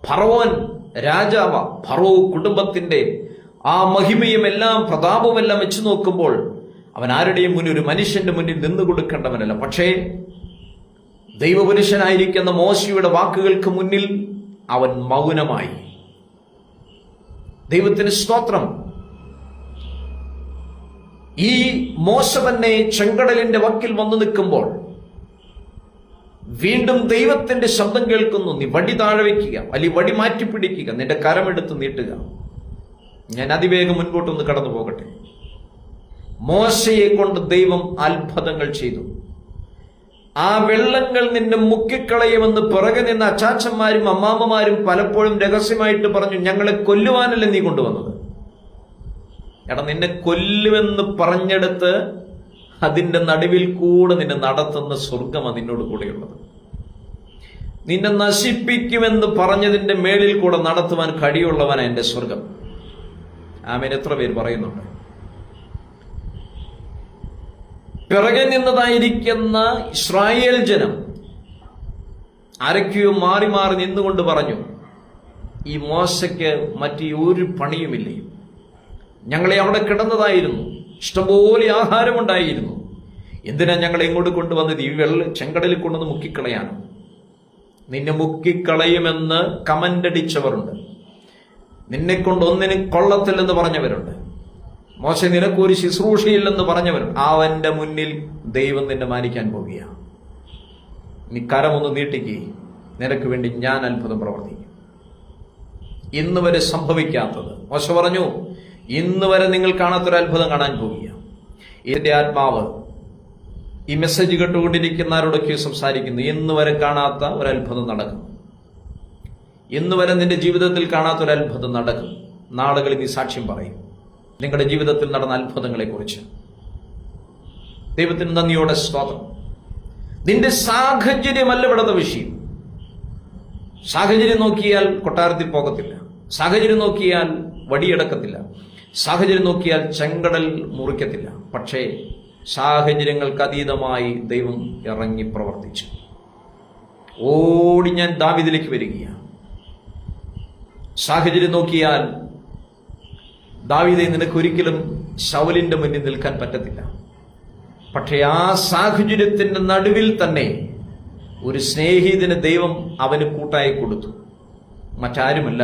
ഫറവോൻ രാജാവ, ഫറോ കുടുംബത്തിന്റെ ആ മഹിമയും എല്ലാം പ്രതാപവും എല്ലാം വെച്ച് നോക്കുമ്പോൾ അവൻ ആരുടെയും മുന്നിൽ, ഒരു മനുഷ്യന്റെ മുന്നിൽ നിന്നു കൊടുക്കേണ്ടവനല്ല. പക്ഷേ ദൈവപുരുഷനായിരിക്കുന്ന മോശയുടെ വാക്കുകൾക്ക് മുന്നിൽ അവൻ മൗനമായി. ദൈവത്തിന് സ്തോത്രം. ഈ മോശ തന്നെ ചെങ്കടലിന്റെ വക്കിൽ വന്നു നിൽക്കുമ്പോൾ വീണ്ടും ദൈവത്തിന്റെ ശബ്ദം കേൾക്കുന്നു. നീ വടി താഴെ വയ്ക്കുക, അല്ലെങ്കിൽ വടി മാറ്റിപ്പിടിക്കുക, നിന്റെ കരമെടുത്ത് നീട്ടുക. ഞാൻ അതിവേഗം മുൻപോട്ടൊന്ന് കടന്നു പോകട്ടെ. മോശയെ കൊണ്ട് ദൈവം അത്ഭുതങ്ങൾ ചെയ്തു. ആ വെള്ളങ്ങൾ നിന്നെ മുക്കിക്കളയുമെന്ന് പിറകെ നിന്ന് അച്ചാച്ചന്മാരും അമ്മാമ്മമാരും പലപ്പോഴും രഹസ്യമായിട്ട് പറഞ്ഞു, ഞങ്ങളെ കൊല്ലുവാനല്ലേ നീ കൊണ്ടുവന്നത്? എടാ, നിന്നെ കൊല്ലുമെന്ന് പറഞ്ഞെടുത്ത് അതിന്റെ നടുവിൽ കൂടെ നിന്നെ നടത്തുന്ന സ്വർഗമാണ് നിന്നോട് കൂടെയുള്ളത്. നിന്നെ നശിപ്പിക്കുമെന്ന് പറഞ്ഞതിന്റെ മേളിൽ കൂടെ നടത്തുവാൻ കഴിയുള്ളവനാ എന്റെ സ്വർഗം. ആമേൻ. എത്ര പേര് പറയുന്നുണ്ട്? പിറകെ നിന്നതായിരിക്കുന്ന ഇസ്രായേൽ ജനം ആരൊക്കെയോ മാറി മാറി നിന്നുകൊണ്ട് പറഞ്ഞു, ഈ മോശയ്ക്ക് മറ്റു ഒരു പണിയുമില്ലേ, ഞങ്ങളെ അവിടെ കിടന്നതായിരുന്നു, ഇഷ്ടംപോലെ ആഹാരമുണ്ടായിരുന്നു, എന്തിനാ ഞങ്ങളെ ഇങ്ങോട്ട് കൊണ്ടുവന്നത്? ഈ ചെങ്കടലിൽ കൊണ്ടുവന്ന് മുക്കിക്കളയാണ്. നിന്നെ മുക്കിക്കളയുമെന്ന് കമന്റ് അടിച്ചവരുണ്ട്, നിന്നെ കൊണ്ട് ഒന്നിനും കൊള്ളത്തില്ലെന്ന് പറഞ്ഞവരുണ്ട്, മോശ നിനക്കൊരു ശുശ്രൂഷയില്ലെന്ന് പറഞ്ഞവരുണ്ട്. അവന്റെ മുന്നിൽ ദൈവം നിന്നെ മാനിക്കാൻ പോവുകയാണ്. നീ കരമൊന്ന് നീട്ടിക്ക്, നിനക്ക് വേണ്ടി ഞാൻ അത്ഭുതം പ്രവർത്തിക്കും. ഇന്ന് വരെ സംഭവിക്കാത്തത് മോശ പറഞ്ഞു, ഇന്ന് വരെ നിങ്ങൾ കാണാത്തൊരു അത്ഭുതം കാണാൻ പോവുകയാണ്. ഇതിന്റെ ആത്മാവ് ഈ മെസ്സേജ് കേട്ടുകൊണ്ടിരിക്കുന്നവരോടൊക്കെ സംസാരിക്കുന്നു. ഇന്ന് വരെ കാണാത്ത ഒരു അത്ഭുതം നടക്കും. ഇന്ന് വരെ നിന്റെ ജീവിതത്തിൽ കാണാത്ത ഒരു അത്ഭുതം നടക്കും. നാളുകളിൽ നീ സാക്ഷ്യം പറയും നിങ്ങളുടെ ജീവിതത്തിൽ നടന്ന അത്ഭുതങ്ങളെ കുറിച്ച്. ദൈവത്തിന് നന്ദിയോടെ സ്തോത്രം. നിന്റെ സാഹചര്യമല്ല ഇവിടുത്തെ വിഷയം. സാഹചര്യം നോക്കിയാൽ കൊട്ടാരത്തിൽ പോകത്തില്ല, സാഹചര്യം നോക്കിയാൽ വടിയെടുക്കത്തില്ല, സാഹചര്യം നോക്കിയാൽ ചെങ്കടൽ മുറിക്കത്തില്ല. പക്ഷേ സാഹചര്യങ്ങൾക്ക് അതീതമായി ദൈവം ഇറങ്ങി പ്രവർത്തിച്ചു. ഓടി ഞാൻ ദാവീദിലേക്ക് വരികയാണ്. സാഹചര്യം നോക്കിയാൽ ദാവീദേ, നിനക്കൊരിക്കലും ശൗലിന്റെ മുന്നിൽ നിൽക്കാൻ പറ്റത്തില്ല. പക്ഷേ ആ സാഹചര്യത്തിന്റെ നടുവിൽ തന്നെ ഒരു സ്നേഹിതന് ദൈവം അവന് കൂട്ടായി കൊടുത്തു. മറ്റാരുമല്ല,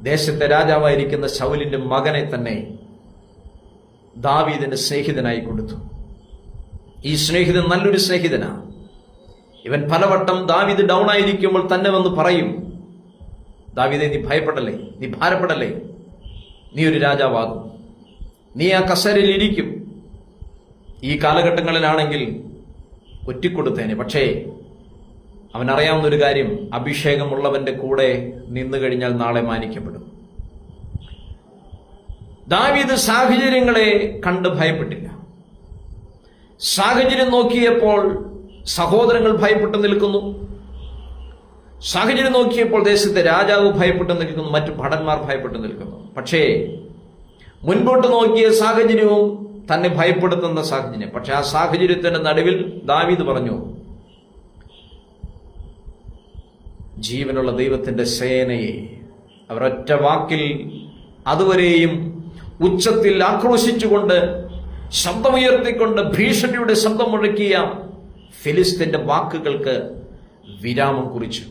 ദേശത്തെ രാജാവായിരിക്കുന്ന ശൗലിന്റെ മകനെ തന്നെ ദാവീദിന്റെ സ്നേഹിതനായി കൊടുത്തു. ഈ സ്നേഹിതൻ നല്ലൊരു സ്നേഹിതനാണ്. ഇവൻ പലവട്ടം ദാവീദ് ഡൗൺ ആയിരിക്കുമ്പോൾ തന്നെ വന്ന് പറയും, ദാവീദേ, നീ ഭയപ്പെടല്ലേ, നീ ഭാരപ്പെടല്ലേ, നീ ഒരു രാജാവാകും, നീ ആ കസേരയിൽ ഇരിക്കും. ഈ കാലഘട്ടങ്ങളിലാണെങ്കിൽ ഒറ്റിക്കൊടുത്തേനെ. പക്ഷേ അവൻ അറിയാവുന്നൊരു കാര്യം, അഭിഷേകമുള്ളവന്റെ കൂടെ നിന്നു കഴിഞ്ഞാൽ നാളെ മാനിക്കപ്പെടും. ദാവീദ് സാഹചര്യങ്ങളെ കണ്ട് ഭയപ്പെട്ടില്ല. സാഹചര്യം നോക്കിയപ്പോൾ സഹോദരങ്ങൾ ഭയപ്പെട്ടു നിൽക്കുന്നു, സാഹചര്യം നോക്കിയപ്പോൾ ദേശത്തെ രാജാവ് ഭയപ്പെട്ടു നിൽക്കുന്നു, മറ്റു ഭടന്മാർ ഭയപ്പെട്ടു നിൽക്കുന്നു. പക്ഷേ മുൻപോട്ട് നോക്കിയ സാഹചര്യവും തന്നെ ഭയപ്പെടുത്തുന്ന സാഹചര്യം. പക്ഷെ ആ സാഹചര്യത്തിന്റെ നടുവിൽ ദാവീദ് പറഞ്ഞു, ജീവനുള്ള ദൈവത്തിന്റെ സേനയെ, അവരൊറ്റ വാക്കിൽ അതുവരെയും ഉച്ചത്തിൽ ആക്രോശിച്ചുകൊണ്ട് ശബ്ദമുയർത്തിക്കൊണ്ട് ഭീഷണിയുടെ ശബ്ദം മുഴക്കിയ ഫിലിസ്തീന്റെ വാക്കുകൾക്ക് വിരാമം കുറിച്ചു.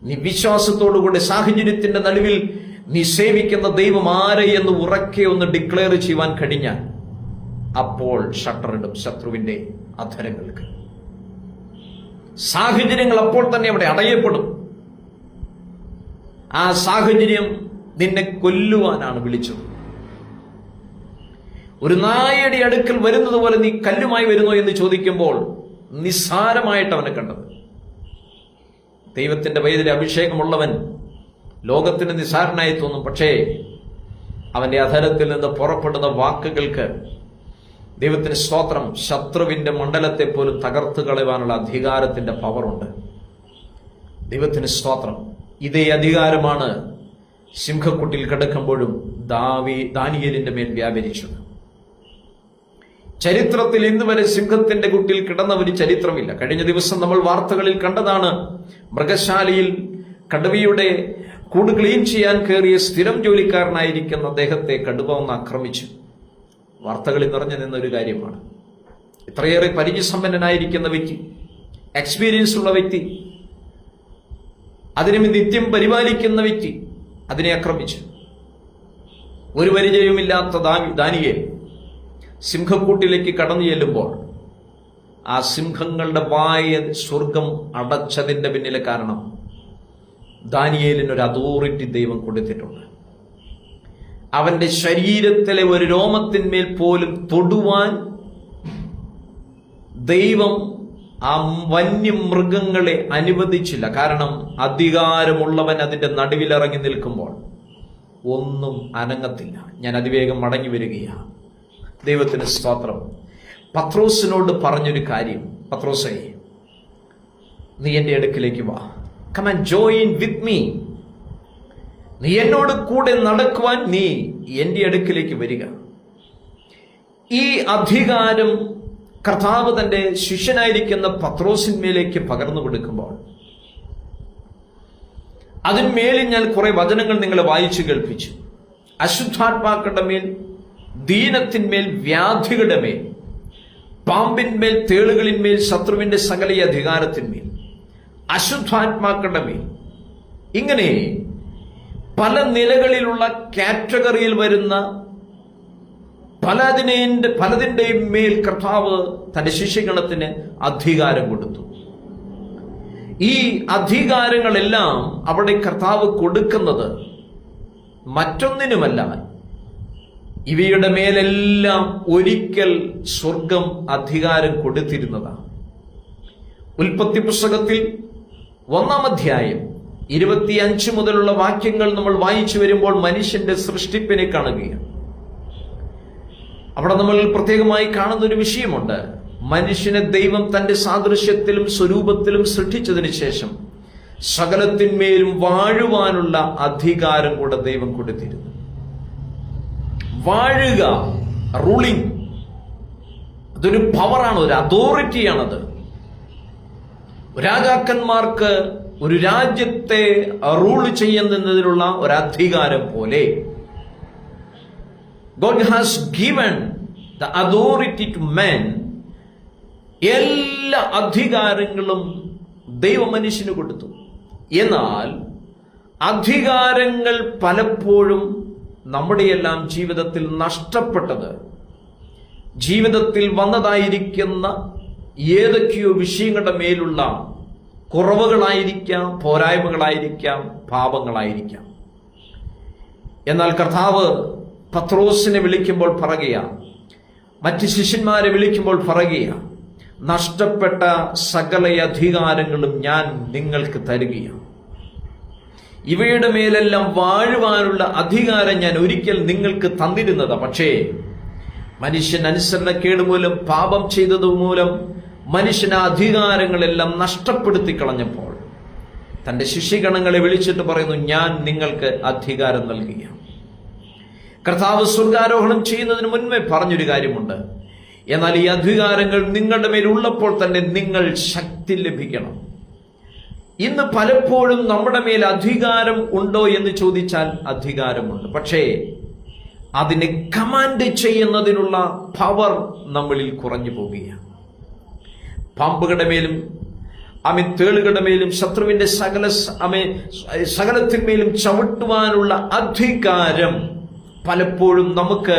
നീ വിശ്വാസത്തോടുകൂടി സാഹചര്യത്തിന്റെ നടുവിൽ നീ സേവിക്കുന്ന ദൈവം ആരെ എന്ന് ഉറക്കെ ഒന്ന് ഡിക്ലെയർ ചെയ്യുവാൻ കഴിഞ്ഞാൽ അപ്പോൾ ഷട്ടറിടും ശത്രുവിന്റെ അധരങ്ങൾക്ക്. സാഹചര്യങ്ങൾ അപ്പോൾ തന്നെ അവിടെ അടയപ്പെടും. ആ സാഹചര്യം നിന്നെ കൊല്ലുവാനാണ് വിളിച്ചത്. ഒരു നായയുടെ അടുക്കൽ വരുന്നത് പോലെ നീ കല്ലുമായി വരുന്നോ എന്ന് ചോദിക്കുമ്പോൾ നിസ്സാരമായിട്ട് അവനെ കണ്ടത്. ദൈവത്തിന്റെ വൈദ്യുതി അഭിഷേകമുള്ളവൻ ലോകത്തിന് നിസ്സാരനായി തോന്നും. പക്ഷേ അവന്റെ അധരത്തിൽ നിന്ന് പുറപ്പെടുന്ന വാക്കുകൾക്ക് ദൈവത്തിന് സ്തോത്രം, ശത്രുവിന്റെ മണ്ഡലത്തെ പോലും തകർത്ത് കളയുവാനുള്ള അധികാരത്തിന്റെ പവറുണ്ട്. ദൈവത്തിന് സ്തോത്രം. ഇതേ അധികാരമാണ് സിംഹക്കുട്ടിൽ കിടക്കുമ്പോഴും ദാനിയേലിന്റെ മേൽ വ്യാപരിച്ചത്. ചരിത്രത്തിൽ ഇന്ന് വരെ സിംഹത്തിന്റെ കുട്ടിൽ കിടന്ന ഒരു ചരിത്രമില്ല. കഴിഞ്ഞ ദിവസം നമ്മൾ വാർത്തകളിൽ കണ്ടതാണ്, മൃഗശാലയിൽ കടുവയുടെ കൂട് ക്ലീൻ ചെയ്യാൻ കയറിയ സ്ഥിരം ജോലിക്കാരനായിരിക്കുന്ന അദ്ദേഹത്തെ കടുവ ഒന്ന് ആക്രമിച്ചു. വാർത്തകളിൽ നിറഞ്ഞു നിന്നൊരു കാര്യമാണ്. ഇത്രയേറെ പരിചയസമ്പന്നനായിരിക്കുന്ന വ്യക്തി, എക്സ്പീരിയൻസ് ഉള്ള വ്യക്തി, അതിനെ നിത്യം പരിപാലിക്കുന്ന വ്യക്തി അതിനെ ആക്രമിച്ചു. ഒരു പരിചയവുമില്ലാത്ത ദാനിയേൽ സിംഹക്കൂട്ടിലേക്ക് കടന്നു ചെല്ലുമ്പോൾ ആ സിംഹങ്ങളുടെ വായ സ്വർഗം അടച്ചതിന്റെ പിന്നിലെ കാരണം ദാനിയേലിനൊരു അതോറിറ്റി ദൈവം കൊടുത്തിട്ടുണ്ട്. അവന്റെ ശരീരത്തിലെ ഒരു രോമത്തിന്മേൽ പോലും തൊടുവാൻ ദൈവം ആ വന്യമൃഗങ്ങളെ അനുവദിച്ചില്ല. കാരണം അധികാരമുള്ളവൻ അതിന്റെ നടുവിലിറങ്ങി നിൽക്കുമ്പോൾ ഒന്നും അനങ്ങത്തില്ല. ഞാൻ അതിവേഗം മടങ്ങി വരികയാണ്. ദൈവത്തിന് സ്തോത്രം. പത്രോസിനോട് പറഞ്ഞൊരു കാര്യം, പത്രോസേ, നീ എന്റെ അടുക്കിലേക്ക് വാ. Come and join with me. നീ എന്നോട് കൂടെ നടക്കുവാൻ നീ എന്റെ അടുക്കിലേക്ക് വരിക. ഈ അധികാരം കർത്താവ് തന്റെ ശിഷ്യനായിരിക്കുന്ന പത്രോസിന്മേലേക്ക് പകർന്നു കൊടുക്കുമ്പോൾ അതിന്മേലിൽ ഞാൻ കുറെ വചനങ്ങൾ നിങ്ങളെ വായിച്ചു കേൾപ്പിച്ചു. അശുദ്ധാത്മാക്കളുടെ മേൽ, ദീനത്തിന്മേൽ, വ്യാധികളുടെ മേൽ, പാമ്പിന്മേൽ, തേളുകളിന്മേൽ, ശത്രുവിന്റെ സകല അധികാരത്തിന്മേൽ, അശുദ്ധാത്മാക്കളുടെ മേൽ, ഇങ്ങനെ പല നിലകളിലുള്ള കാറ്റഗറിയിൽ വരുന്ന പലതിന്റെയും മേൽ കർത്താവ് തന്റെ ശിഷ്യഗണത്തിന് അധികാരം കൊടുത്തു. ഈ അധികാരങ്ങളെല്ലാം അവിടെ കർത്താവ് കൊടുക്കുന്നത് മറ്റൊന്നിനുമല്ല, ഇവയുടെ മേലെല്ലാം ഒരിക്കൽ സ്വർഗം അധികാരം കൊടുത്തിരുന്നതാണ്. ഉൽപ്പത്തി പുസ്തകത്തിൽ 1-ാം അധ്യായം 25 മുതലുള്ള വാക്യങ്ങൾ നമ്മൾ വായിച്ചു വരുമ്പോൾ മനുഷ്യന്റെ സൃഷ്ടിപ്പിനെ കാണുകയാണ്. അവിടെ നമ്മൾ പ്രത്യേകമായി കാണുന്ന ഒരു വിഷയമുണ്ട്. മനുഷ്യനെ ദൈവം തന്റെ സാദൃശ്യത്തിലും സ്വരൂപത്തിലും സൃഷ്ടിച്ചതിന് ശേഷം സകലത്തിന്മേലും വാഴുവാനുള്ള അധികാരം കൂടെ ദൈവം കൊടുത്തിരുന്നു. വാഴുക, റൂളിംഗ്, അതൊരു പവറാണ്, ഒരു അതോറിറ്റിയാണത്. രാജാക്കന്മാർക്ക് ഒരു രാജ്യത്തെ റൂൾ ചെയ്യുന്നതിനുള്ള ഒരു അധികാരം പോലെ God has given the authority to man. എല്ലാ അധികാരങ്ങളും ദൈവം മനുഷ്യന് കൊടുത്തു. എന്നാൽ അധികാരങ്ങൾ പലപ്പോഴും നമ്മുടെയെല്ലാം ജീവിതത്തിൽ നഷ്ടപ്പെട്ടത് ജീവിതത്തിൽ വന്നതായിരിക്കുന്ന ഏതൊക്കെയോ വിഷയങ്ങളുടെ മേലുള്ള കുറവുകളായിരിക്കാം, പോരായ്മകളായിരിക്കാം, പാപങ്ങളായിരിക്കാം. എന്നാൽ കർത്താവ് പത്രോസിനെ വിളിക്കുമ്പോൾ പറയുക, മറ്റ് ശിഷ്യന്മാരെ വിളിക്കുമ്പോൾ പറയുക, നഷ്ടപ്പെട്ട സകല അധികാരങ്ങളും ഞാൻ നിങ്ങൾക്ക് തരികയാണ്. ഇവയുടെ മേലെല്ലാം വാഴുവാനുള്ള അധികാരം ഞാൻ ഒരിക്കൽ നിങ്ങൾക്ക് തന്നിരുന്നതാണ്. പക്ഷേ മനുഷ്യൻ അനുസരണക്കേട് മൂലം, പാപം ചെയ്തതുമൂലം മനുഷ്യൻ ആ അധികാരങ്ങളെല്ലാം നഷ്ടപ്പെടുത്തി കളഞ്ഞപ്പോൾ തന്റെ ശിഷ്യഗണങ്ങളെ വിളിച്ചിട്ട് പറയുന്നു, ഞാൻ നിങ്ങൾക്ക് അധികാരം നൽകുകയാണ്. കർത്താവ് സ്വർഗാരോഹണം ചെയ്യുന്നതിന് മുൻപേ പറഞ്ഞൊരു കാര്യമുണ്ട്. എന്നാൽ ഈ അധികാരങ്ങൾ നിങ്ങളുടെ മേലുള്ളപ്പോൾ തന്നെ നിങ്ങൾ ശക്തി ലഭിക്കണം. ഇന്ന് പലപ്പോഴും നമ്മുടെ മേൽ അധികാരം ഉണ്ടോ എന്ന് ചോദിച്ചാൽ അധികാരമുണ്ട്. പക്ഷേ അതിനെ കമാൻഡ് ചെയ്യുന്നതിനുള്ള പവർ നമ്മളിൽ കുറഞ്ഞു പോവുകയാണ്. പാമ്പുകളുടെ മേലും തേളുകളുടെ മേലും ശത്രുവിന്റെ സകലത്തിന്മേലും ചവിട്ടുവാനുള്ള അധികാരം പലപ്പോഴും നമുക്ക്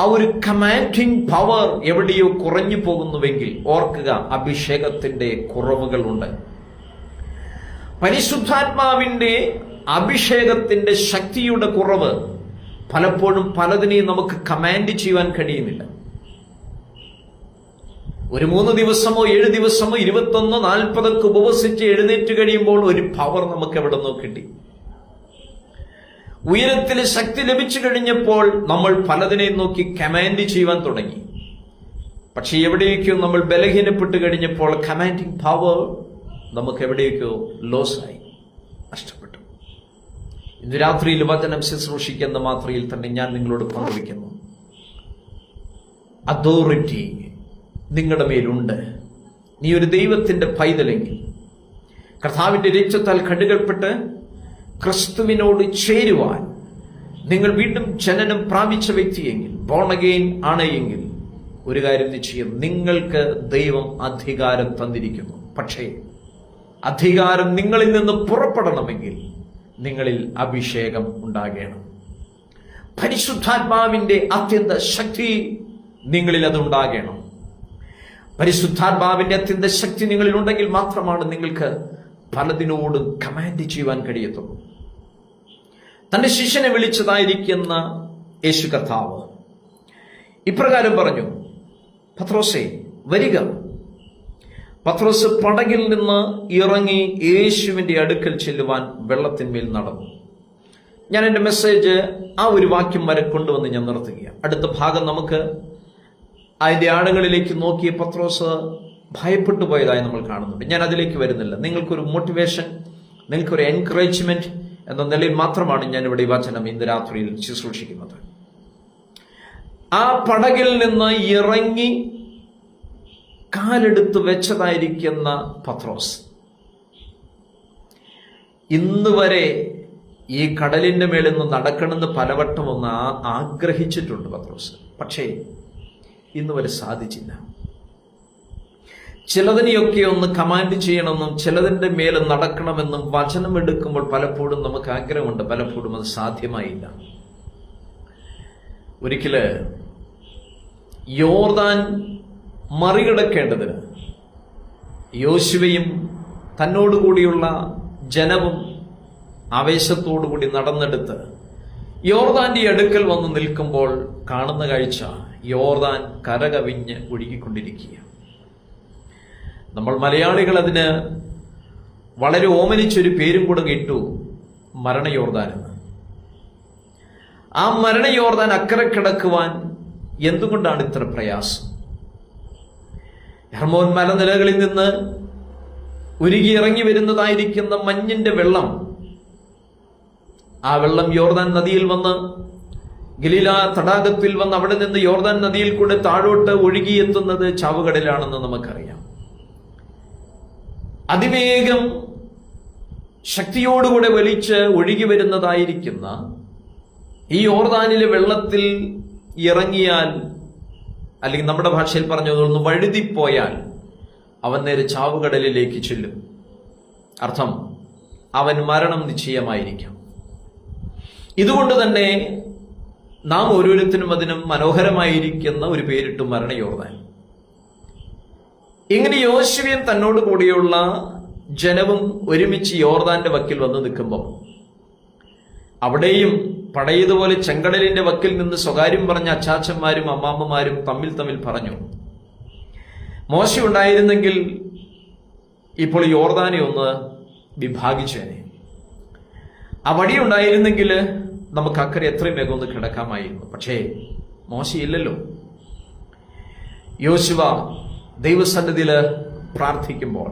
ആ ഒരു കമാൻഡിങ് പവർ എവിടെയോ കുറഞ്ഞു പോകുന്നുവെങ്കിൽ ഓർക്കുക, അഭിഷേകത്തിന്റെ കുറവുകളുണ്ട്. പരിശുദ്ധാത്മാവിന്റെ അഭിഷേകത്തിന്റെ ശക്തിയുടെ കുറവ് പലപ്പോഴും പലതിനെയും നമുക്ക് കമാൻഡ് ചെയ്യുവാൻ കഴിയുന്നില്ല. ഒരു 3 ദിവസമോ 7 ദിവസമോ 21, 40 ഉപവസിച്ച് എഴുന്നേറ്റ് കഴിയുമ്പോൾ ഒരു പവർ നമുക്ക് എവിടെ നിന്നോ കിട്ടി. ഉയരത്തിൽ ശക്തി ലഭിച്ചു കഴിഞ്ഞപ്പോൾ നമ്മൾ പലതിനെയും നോക്കി കമാൻഡ് ചെയ്യുവാൻ തുടങ്ങി. പക്ഷെ എവിടേക്കോ നമ്മൾ ബലഹീനപ്പെട്ട് കഴിഞ്ഞപ്പോൾ കമാൻഡിങ് പവർ നമുക്ക് എവിടേക്കോ ലോസായി, നഷ്ടപ്പെട്ടു. ഇന്ന് രാത്രിയിൽ വചനം ശുശ്രൂഷിക്കുന്ന മാത്രയിൽ തന്നെ ഞാൻ നിങ്ങളോട് പങ്കുവയ്ക്കുന്നു, അതോറിറ്റി നിങ്ങളുടെ മേലുണ്ട്. നീ ഒരു ദൈവത്തിന്റെ പൈതലെങ്കിൽ, കർത്താവിന്റെ രക്തത്താൽ കഴുകപ്പെട്ട് ക്രിസ്തുവിനോട് ചേരുവാൻ നിങ്ങൾ വീണ്ടും ജനനം പ്രാപിച്ച വ്യക്തിയെങ്കിൽ, ബോൺ അഗെയിൻ ആണ് എങ്കിൽ, ഒരു കാര്യം നിശ്ചയം, നിങ്ങൾക്ക് ദൈവം അധികാരം തന്നിരിക്കുന്നു. പക്ഷേ അധികാരം നിങ്ങളിൽ നിന്ന് പുറപ്പെടണമെങ്കിൽ നിങ്ങളിൽ അഭിഷേകം ഉണ്ടാകണം. പരിശുദ്ധാത്മാവിന്റെ അത്യന്ത ശക്തി നിങ്ങളിൽ അതുണ്ടാകണം. പരിശുദ്ധാത്മാവിന്റെ അത്യന്ത ശക്തി നിങ്ങളിൽ ഉണ്ടെങ്കിൽ മാത്രമാണ് നിങ്ങൾക്ക് പലതിനോടും കമാൻഡ് ചെയ്യുവാൻ കഴിയത്തുള്ളൂ. തന്റെ ശിഷ്യനെ വിളിച്ചതായിരിക്കുന്ന യേശു കർത്താവ് ഇപ്രകാരം പറഞ്ഞു, പത്രോസേ വരിക. പത്രോസ് പടകിൽ നിന്ന് ഇറങ്ങി യേശുവിന്റെ അടുക്കൽ ചെല്ലുവാൻ വെള്ളത്തിന്മേൽ നടന്നു. ഞാൻ എൻ്റെ മെസ്സേജ് ആ ഒരു വാക്യം വരെ കൊണ്ടുവന്ന് ഞാൻ നിർത്തുകയാണ്. അടുത്ത ഭാഗം നമുക്ക് അതിന്റെ ആഴങ്ങളിലേക്ക് നോക്കിയ പത്രോസ് ഭയപ്പെട്ടു പോയതായി നമ്മൾ കാണുന്നുണ്ട്. ഞാൻ അതിലേക്ക് വരുന്നില്ല. നിങ്ങൾക്കൊരു മോട്ടിവേഷൻ, നിങ്ങൾക്കൊരു എൻകറേജ്മെന്റ് എന്ന നിലയിൽ മാത്രമാണ് ഞാൻ ഇവിടെ ഈ വചനം ഇന്ന് രാത്രിയിൽ ശുശ്രൂഷിക്കുന്നത്. ആ പടകിൽ നിന്ന് ഇറങ്ങി കാലെടുത്ത് വെച്ചതായിരിക്കുന്ന പത്രോസ് ഇന്ന് വരെ ഈ കടലിന്റെ മേളിൽ നിന്ന് നടക്കണമെന്ന് പലവട്ടം ഒന്ന് ആഗ്രഹിച്ചിട്ടുണ്ട് പത്രോസ്. പക്ഷേ ഇന്ന് വരെ സാധിച്ചില്ല. ചിലതിനെയൊക്കെ ഒന്ന് കമാൻഡ് ചെയ്യണമെന്നും ചിലതിന്റെ മേലെ നടക്കണമെന്നും വചനം എടുക്കുമ്പോൾ പലപ്പോഴും നമുക്ക് ആഗ്രഹമുണ്ട്, പലപ്പോഴും അത് സാധ്യമായില്ല. ഒരിക്കല് യോർദാൻ മറികടക്കേണ്ടതിന് യോശുവയും തന്നോടുകൂടിയുള്ള ജനവും ആവേശത്തോടുകൂടി നടന്നെടുത്ത് യോർദാന്റെ അടുക്കൽ വന്ന് നിൽക്കുമ്പോൾ കാണുന്ന കാഴ്ച യോർദാൻ കരകവിഞ്ഞ് ഒഴുകിക്കൊണ്ടിരിക്കുക. നമ്മൾ മലയാളികൾ അതിന് വളരെ ഓമനിച്ചൊരു പേരും കൂടെ ഇട്ടു, മരണ യോർദാൻ എന്ന്. ആ മരണ യോർദാൻ അക്കരെ കിടക്കുവാൻ എന്തുകൊണ്ടാണ് ഇത്ര പ്രയാസം? ഹെർമോൻ മലനിലകളിൽ നിന്ന് ഉരുകി ഇറങ്ങി വരുന്നതായിരിക്കുന്ന മഞ്ഞിന്റെ വെള്ളം, ആ വെള്ളം യോർദാൻ നദിയിൽ വന്ന് ഗലീല തടാകത്തിൽ വന്ന് അവിടെ നിന്ന് യോർദാൻ നദിയിൽ കൂടെ താഴോട്ട് ഒഴുകിയെത്തുന്നത് ചാവുകടലാണെന്ന് നമുക്കറിയാം. അതിവേഗം ശക്തിയോടുകൂടെ വലിച്ച് ഒഴുകി വരുന്നതായിരിക്കുന്ന ഈ യോർദാനിലെ വെള്ളത്തിൽ ഇറങ്ങിയാൽ, അല്ലെങ്കിൽ നമ്മുടെ ഭാഷയിൽ പറഞ്ഞതൊന്ന് വഴുതിപ്പോയാൽ അവൻ നേരെ ചാവുകടലിലേക്ക് ചെല്ലും. അർത്ഥം, അവൻ മരണം നിശ്ചയമായിരിക്കാം. ഇതുകൊണ്ട് തന്നെ നാം ഓരോരുത്തരും അതിനും മനോഹരമായിരിക്കുന്ന ഒരു പേരിട്ടു, മരണ യോർദാൻ. ഇങ്ങനെ യോശുവയും തന്നോട് കൂടിയുള്ള ജനവും ഒരുമിച്ച് യോർദാന്റെ വക്കിൽ വന്ന് നിൽക്കുമ്പോൾ അവിടെയും പടയതുപോലെ ചെങ്കടലിന്റെ വക്കിൽ നിന്ന് സ്വകാര്യം പറഞ്ഞ അച്ചാച്ചന്മാരും അമ്മാമ്മമാരും തമ്മിൽ പറഞ്ഞു, മോശ ഉണ്ടായിരുന്നെങ്കിൽ ഇപ്പോൾ യോർദാനെ ഒന്ന് വിഭാഗിച്ചേനെ. ആ വടി ഉണ്ടായിരുന്നെങ്കിൽ നമുക്ക് അക്കരെ എത്രയും വേഗം ഒന്ന് കിടക്കാമായിരുന്നു. പക്ഷേ മോശയില്ലല്ലോ. യോശുവ ദൈവസന്നിധിയില് പ്രാർത്ഥിക്കുമ്പോൾ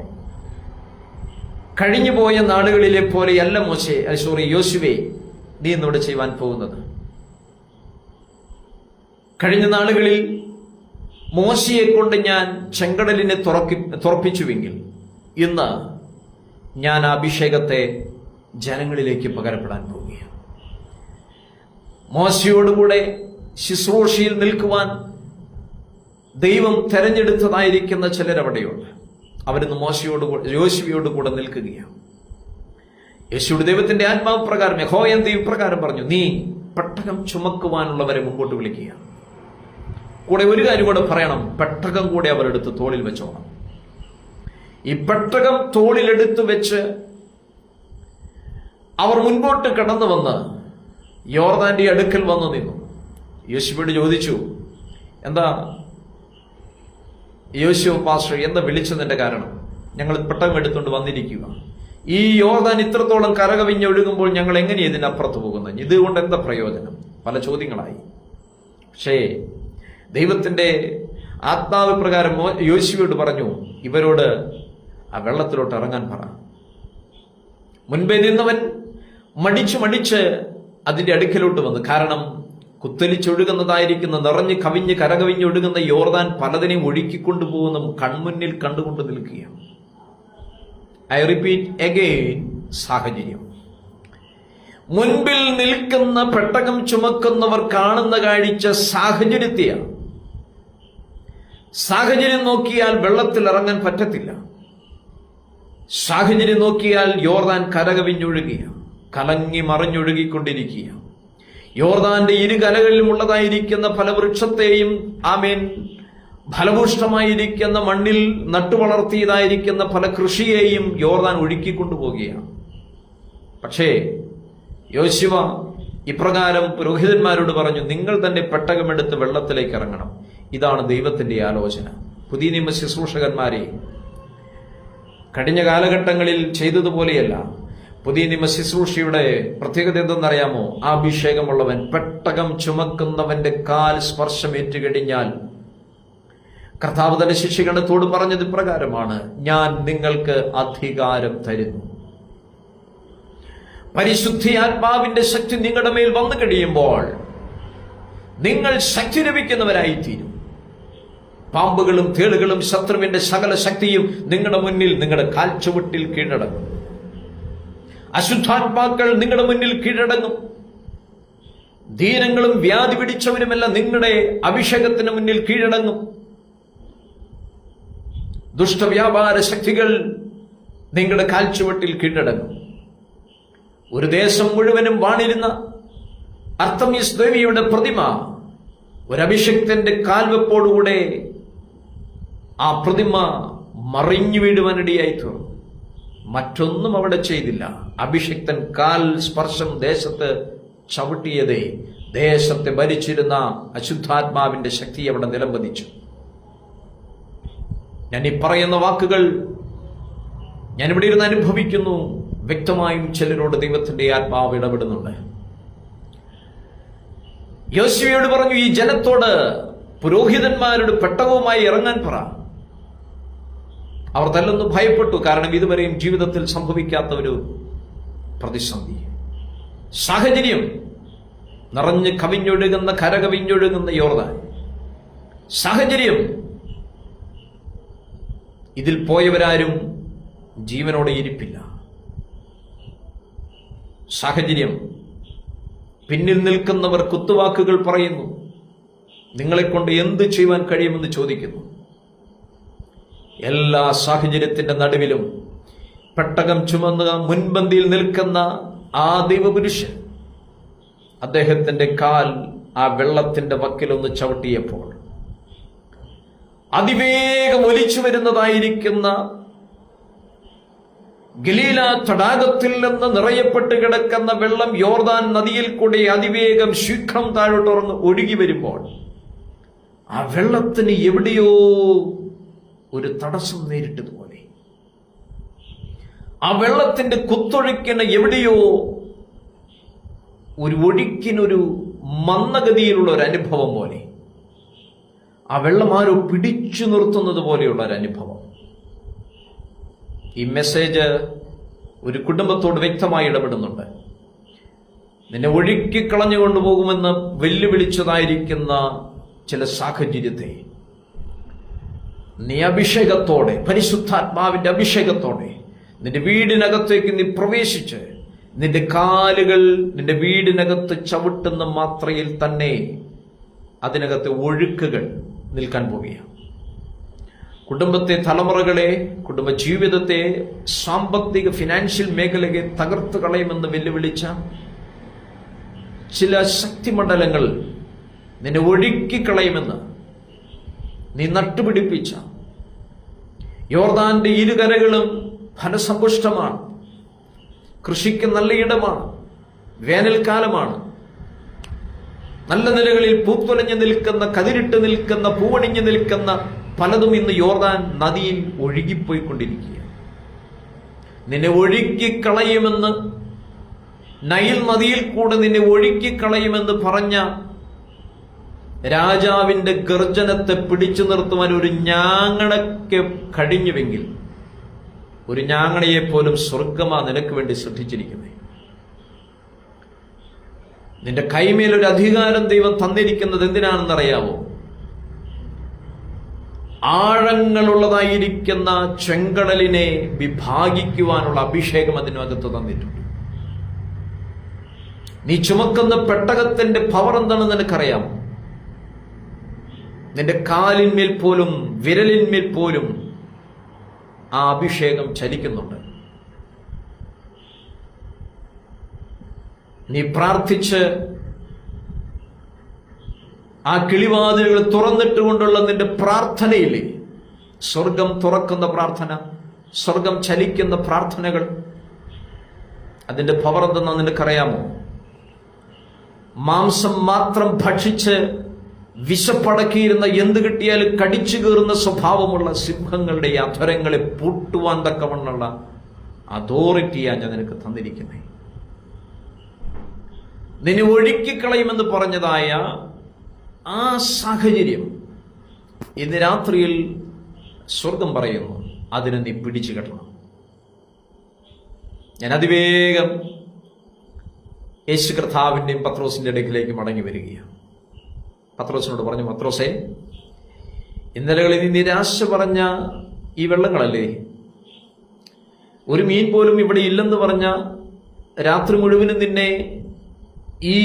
കഴിഞ്ഞുപോയ നാളുകളിലെ പോലെയല്ല യോശുവേ നീ ഇന്നിവിടെ ചെയ്യുവാൻ പോകുന്നത്. കഴിഞ്ഞ നാളുകളിൽ മോശയെ കൊണ്ട് ഞാൻ ചെങ്കടലിനെ തുറപ്പിച്ചുവെങ്കിൽ ഇന്ന് ഞാൻ ആ അഭിഷേകത്തെ ജനങ്ങളിലേക്ക് പകരപ്പെടാൻ പോവുകയാണ്. മോശയോടുകൂടെ ശുശ്രൂഷയിൽ നിൽക്കുവാൻ ദൈവം തെരഞ്ഞെടുത്തതായിരിക്കുന്ന ചിലരവിടെയുണ്ട്. അവരിന്ന് യോശുവയോട് കൂടെ നിൽക്കുകയാണ്. യേശുവിടെ ദൈവത്തിന്റെ ആത്മാവ് പ്രകാരം യഹോവ ഇപ്രകാരം പറഞ്ഞു, നീ പെട്ടകം ചുമക്കുവാനുള്ളവരെ മുമ്പോട്ട് വിളിക്കുക. കൂടെ ഒരു കാര്യം കൂടെ പറയണം, പെട്ടകം കൂടെ അവരെടുത്ത് തോളിൽ വെച്ചോണം. ഈ പെട്ടകം തോളിലെടുത്ത് വെച്ച് അവർ മുൻപോട്ട് കടന്നു വന്ന് യോർദാന്റെ അടുക്കൽ വന്നു നിന്നു. യേശുവോട് ചോദിച്ചു, എന്താ യോശുവ പാസ്റ്റർ, എന്താ വിളിച്ചതിന്റെ കാരണം? ഞങ്ങൾ പെട്ടകം എടുത്തുകൊണ്ട് വന്നിരിക്കുക. ഈ യോർദാൻ ഇത്രത്തോളം കരകവിഞ്ഞൊഴുകുമ്പോൾ ഞങ്ങൾ എങ്ങനെയാണ് ഇതിനപ്പുറത്ത് പോകുന്നത്? ഇതുകൊണ്ട് എന്താ പ്രയോജനം? പല ചോദ്യങ്ങളായി. പക്ഷേ ദൈവത്തിന്റെ ആത്മാവ് പ്രകാരം യോശുവയോട് പറഞ്ഞു, ഇവരോട് ആ വെള്ളത്തിലോട്ട് ഇറങ്ങാൻ പറ. മുൻപേ നിന്നവൻ മടിച്ച് അതിന്റെ അടുക്കലോട്ട് വന്നു. കാരണം കുത്തലിച്ചൊഴുകുന്നതായിരിക്കുന്ന നിറഞ്ഞ് കവിഞ്ഞ് കരകവിഞ്ഞൊഴുകുന്ന യോർദാൻ പലതിനെയും ഒഴുക്കിക്കൊണ്ടുപോകുന്ന കൺമുന്നിൽ കണ്ടുകൊണ്ട് നിൽക്കുകയാണ്. ഐ റിപ്പീറ്റ് അഗെയിൻ, സാഹചര്യം. മുൻപിൽ നിൽക്കുന്ന പെട്ടകം ചുമക്കുന്നവർ കാണുന്ന കാഴ്ച സാഹചര്യത്തെയാണ്. സാഹചര്യം നോക്കിയാൽ വെള്ളത്തിൽ ഇറങ്ങാൻ പറ്റത്തില്ല. സാഹചര്യം നോക്കിയാൽ യോർദാൻ കരകവിഞ്ഞൊഴുകിയ കലങ്ങി മറിഞ്ഞൊഴുകിക്കൊണ്ടിരിക്കുക. യോർദാന്റെ ഇരു കരകളിലും ഉള്ളതായിരിക്കുന്ന പല വൃക്ഷത്തെയും ഫലഭൂഷ്ടമായിരിക്കുന്ന മണ്ണിൽ നട്ടുവളർത്തിയതായിരിക്കുന്ന പല കൃഷിയെയും യോർദാൻ ഒഴുക്കിക്കൊണ്ടുപോവുകയാണ്. പക്ഷേ യോശുവ ഇപ്രകാരം പുരോഹിതന്മാരോട് പറഞ്ഞു, നിങ്ങൾ തന്നെ പെട്ടകമെടുത്ത് വെള്ളത്തിലേക്ക് ഇറങ്ങണം. ഇതാണ് ദൈവത്തിന്റെ ആലോചന. പുതിയ നിയമ ശുശ്രൂഷകന്മാരെ, കഴിഞ്ഞ കാലഘട്ടങ്ങളിൽ ചെയ്തതുപോലെയല്ല. പുതിയ നിയമ ശുശ്രൂഷയുടെ പ്രത്യേകത എന്തെന്നറിയാമോ? ആ അഭിഷേകമുള്ളവൻ പെട്ടകം ചുമക്കുന്നവന്റെ കാൽ സ്പർശമേറ്റു കഴിഞ്ഞാൽ കർത്താവ് തന്റെ ശിഷ്യഗണത്തോട് പറഞ്ഞത് ഇപ്രകാരമാണ്: ഞാൻ നിങ്ങൾക്ക് അധികാരം തരുന്നു. പരിശുദ്ധാത്മാവിന്റെ ശക്തി നിങ്ങളുടെ മേൽ വന്നു കഴിയുമ്പോൾ നിങ്ങൾ ശക്തി ലഭിക്കുന്നവരായിത്തീരും. പാമ്പുകളും തേളുകളും ശത്രുവിന്റെ സകല ശക്തിയും നിങ്ങളുടെ മുന്നിൽ, നിങ്ങളുടെ കാൽച്ചുവട്ടിൽ കീഴടങ്ങും. അശുദ്ധാത്മാക്കൾ നിങ്ങളുടെ മുന്നിൽ കീഴടങ്ങും. ധീരങ്ങളും വ്യാധി പിടിച്ചവരുമെല്ലാം നിങ്ങളുടെ അഭിഷേകത്തിന് മുന്നിൽ കീഴടങ്ങും. ദുഷ്ടവ്യാപാര ശക്തികൾ നിങ്ങളുടെ കാൽച്ചുവട്ടിൽ കീഴടങ്ങും. ഒരു ദേശം മുഴുവനും വാണിരുന്ന അർത്തമീസ് ദേവിയുടെ പ്രതിമ ഒരഭിഷക്തന്റെ കാൽവെപ്പോടുകൂടെ ആ പ്രതിമ മറിഞ്ഞു വീഴുവാനിടയായി തീർന്നു. മറ്റൊന്നും അവിടെ ചെയ്തില്ല. അഭിഷിക്തൻ കാൽ സ്പർശം ദേശത്ത് ചവിട്ടിയതേ ദേശത്തെ ഭരിച്ചിരുന്ന അശുദ്ധാത്മാവിന്റെ ശക്തി അവിടെ നിലംപതിച്ചു. ഞാൻ ഈ പറയുന്ന വാക്കുകൾ ഞാനിവിടെ ഇരുന്ന് അനുഭവിക്കുന്നു. വ്യക്തമായും ചിലരോട് ദൈവത്തിന്റെ ആത്മാവ് ഇടപെടുന്നുണ്ട്. യോശുവയോട് പറഞ്ഞു, ഈ ജനത്തോട് പുരോഹിതന്മാരോട് പെട്ടകവുമായി ഇറങ്ങാൻ പറ. അവർ തല്ലൊന്ന് ഭയപ്പെട്ടു. കാരണം ഇതുവരെയും ജീവിതത്തിൽ സംഭവിക്കാത്ത ഒരു പ്രതിസന്ധി, സാഹചര്യം, നിറഞ്ഞ് കവിഞ്ഞൊഴുകുന്ന, കരകവിഞ്ഞൊഴുകുന്ന യോർദാൻ സാഹചര്യം. ഇതിൽ പോയവരാരും ജീവനോടെ ഇരിപ്പില്ല. സാഹചര്യം. പിന്നിൽ നിൽക്കുന്നവർ കുത്തുവാക്കുകൾ പറയുന്നു. നിങ്ങളെക്കൊണ്ട് എന്ത് ചെയ്യുവാൻ കഴിയുമെന്ന് ചോദിക്കുന്നു. എല്ലാ സാഹചര്യത്തിന്റെ നടുവിലും പെട്ടകം ചുമന്ന മുൻപന്തിയിൽ നിൽക്കുന്ന ആ ദൈവപുരുഷൻ അദ്ദേഹത്തിന്റെ കാൽ ആ വെള്ളത്തിന്റെ വക്കിലൊന്ന് ചവിട്ടിയപ്പോൾ അതിവേഗം ഒലിച്ചു വരുന്നതായിരിക്കുന്ന ഗലീല തടാകത്തിൽ നിന്ന് നിറയപ്പെട്ട് കിടക്കുന്ന വെള്ളം യോർദാൻ നദിയിൽ കൂടെ അതിവേഗം ശീഘ്രം താഴോട്ട് ഒഴുകി വരുമ്പോൾ ആ വെള്ളത്തിന് എവിടെയോ ഒരു തടസ്സം നേരിട്ടതുപോലെ, ആ വെള്ളത്തിന്റെ കുത്തൊഴുക്കിന് എവിടെയോ ഒരു ഒഴുക്കിനൊരു മന്ദഗതിയിലുള്ള ഒരു അനുഭവം പോലെ, ആ വെള്ളം ആരോ പിടിച്ചു നിർത്തുന്നത് പോലെയുള്ള ഒരു അനുഭവം. ഈ മെസ്സേജ് ഒരു കുടുംബത്തോട് വ്യക്തമായി ഇടപെടുന്നുണ്ട്. നിന്നെ ഒഴുക്കിക്കളഞ്ഞു കൊണ്ടുപോകുമെന്ന് വെല്ലുവിളിച്ചതായിരിക്കുന്ന ചില സാഹചര്യത്തെ നീ അഭിഷേകത്തോടെ, പരിശുദ്ധാത്മാവിന്റെ അഭിഷേകത്തോടെ നിന്റെ വീടിനകത്തേക്ക് നീ പ്രവേശിച്ച് നിന്റെ കാലുകൾ നിന്റെ വീടിനകത്ത് ചവിട്ടുന്ന മാത്രയിൽ തന്നെ അതിനകത്തെ ഒഴുക്കുകൾ നിൽക്കാൻ പോവുകയാണ്. കുടുംബത്തെ, തലമുറകളെ, കുടുംബ ജീവിതത്തെ, സാമ്പത്തിക ഫിനാൻഷ്യൽ മേഖലയെ തകർത്തു കളയുമെന്ന് വെല്ലുവിളിച്ച ചില ശക്തിമണ്ഡലങ്ങൾ നിന്നെ ഒഴുക്കിക്കളയുമെന്ന് നീ നട്ടുപിടിപ്പിച്ച യോർദാന്റെ ഇരുകരകളും ഫലസമ്പുഷ്ടമാണ്. കൃഷിക്ക് നല്ല ഇടമാണ്. വേനൽക്കാലമാണ്. നല്ല നിലകളിൽ പൂത്തൊലഞ്ഞു നിൽക്കുന്ന, കതിരിട്ട് നിൽക്കുന്ന, പൂവണിഞ്ഞു നിൽക്കുന്ന പലതും ഇന്ന് യോർദാൻ നദിയിൽ ഒഴുകിപ്പോയിക്കൊണ്ടിരിക്കുകയാണ്. നിന്നെ ഒഴുക്കിക്കളയുമെന്ന്, നൈൽ നദിയിൽ കൂടെ നിന്നെ ഒഴുക്കിക്കളയുമെന്ന് പറഞ്ഞ രാജാവിന്റെ ഗർജനത്തെ പിടിച്ചു നിർത്തുവാൻ ഒരു ഞാങ്ങണയ്ക്ക് കഴിഞ്ഞുവെങ്കിൽ, ഒരു ഞാങ്ങണയെ പോലും സ്വർഗമാ നിനക്ക് വേണ്ടി സൃഷ്ടിച്ചിരിക്കുന്നത്. നിന്റെ കൈമേലൊരു അധികാരം ദൈവം തന്നിരിക്കുന്നത് എന്തിനാണെന്നറിയാവോ? ആഴങ്ങളുള്ളതായിരിക്കുന്ന ചെങ്കടലിനെ വിഭാഗിക്കുവാനുള്ള അഭിഷേകം അതിനകത്ത് തന്നിട്ടുണ്ട്. നീ ചുമക്കുന്ന പെട്ടകത്തിന്റെ പവർ എന്താണെന്ന് നിനക്കറിയാം. നിന്റെ കാലിന്മേൽ പോലും, വിരലിന്മേൽ പോലും ആ അഭിഷേകം ചലിക്കുന്നുണ്ട്. നീ പ്രാർത്ഥിച്ച് ആ കിളിവാതിലുകൾ തുറന്നിട്ടുകൊണ്ടുള്ള നിന്റെ പ്രാർത്ഥനയില്ലേ, സ്വർഗം തുറക്കുന്ന പ്രാർത്ഥന, സ്വർഗം ചലിക്കുന്ന പ്രാർത്ഥനകൾ, അതിന്റെ പവർ എന്തെന്ന് നിനക്കറിയാമോ? മാംസം മാത്രം ഭക്ഷിച്ച് വിശപ്പടക്കിയിരുന്ന, എന്ത് കിട്ടിയാലും കടിച്ചു കീറുന്ന സ്വഭാവമുള്ള സിംഹങ്ങളുടെ ഈ അധരങ്ങളെ പൂട്ടുവാൻ തക്കവണ്ണുള്ള അതോറിറ്റിയാണ് ഞാൻ നിനക്ക് തന്നിരിക്കുന്നത്. നിന്നെ ഒഴുക്കിക്കളയുമെന്ന് പറഞ്ഞതായ ആ സാഹചര്യം ഇന്ന് രാത്രിയിൽ സ്വർഗം പറയുന്നു, അതിനെ നീ പിടിച്ചു കെട്ടണം. ഞാൻ അതിവേഗം യേശു കർത്താവിന്റെയും പത്രോസിന്റെ ഇടയ്ക്കിലേക്ക് മടങ്ങി വരികയാണ്. പത്രോസിനോട് പറഞ്ഞു, പത്രോസേ, ഇന്നലകളിൽ നീ നിരാശ പറഞ്ഞ ഈ വെള്ളങ്ങളല്ലേ, ഒരു മീൻ പോലും ഇവിടെ ഇല്ലെന്ന് പറഞ്ഞ രാത്രി മുഴുവനും നിന്നെ ഈ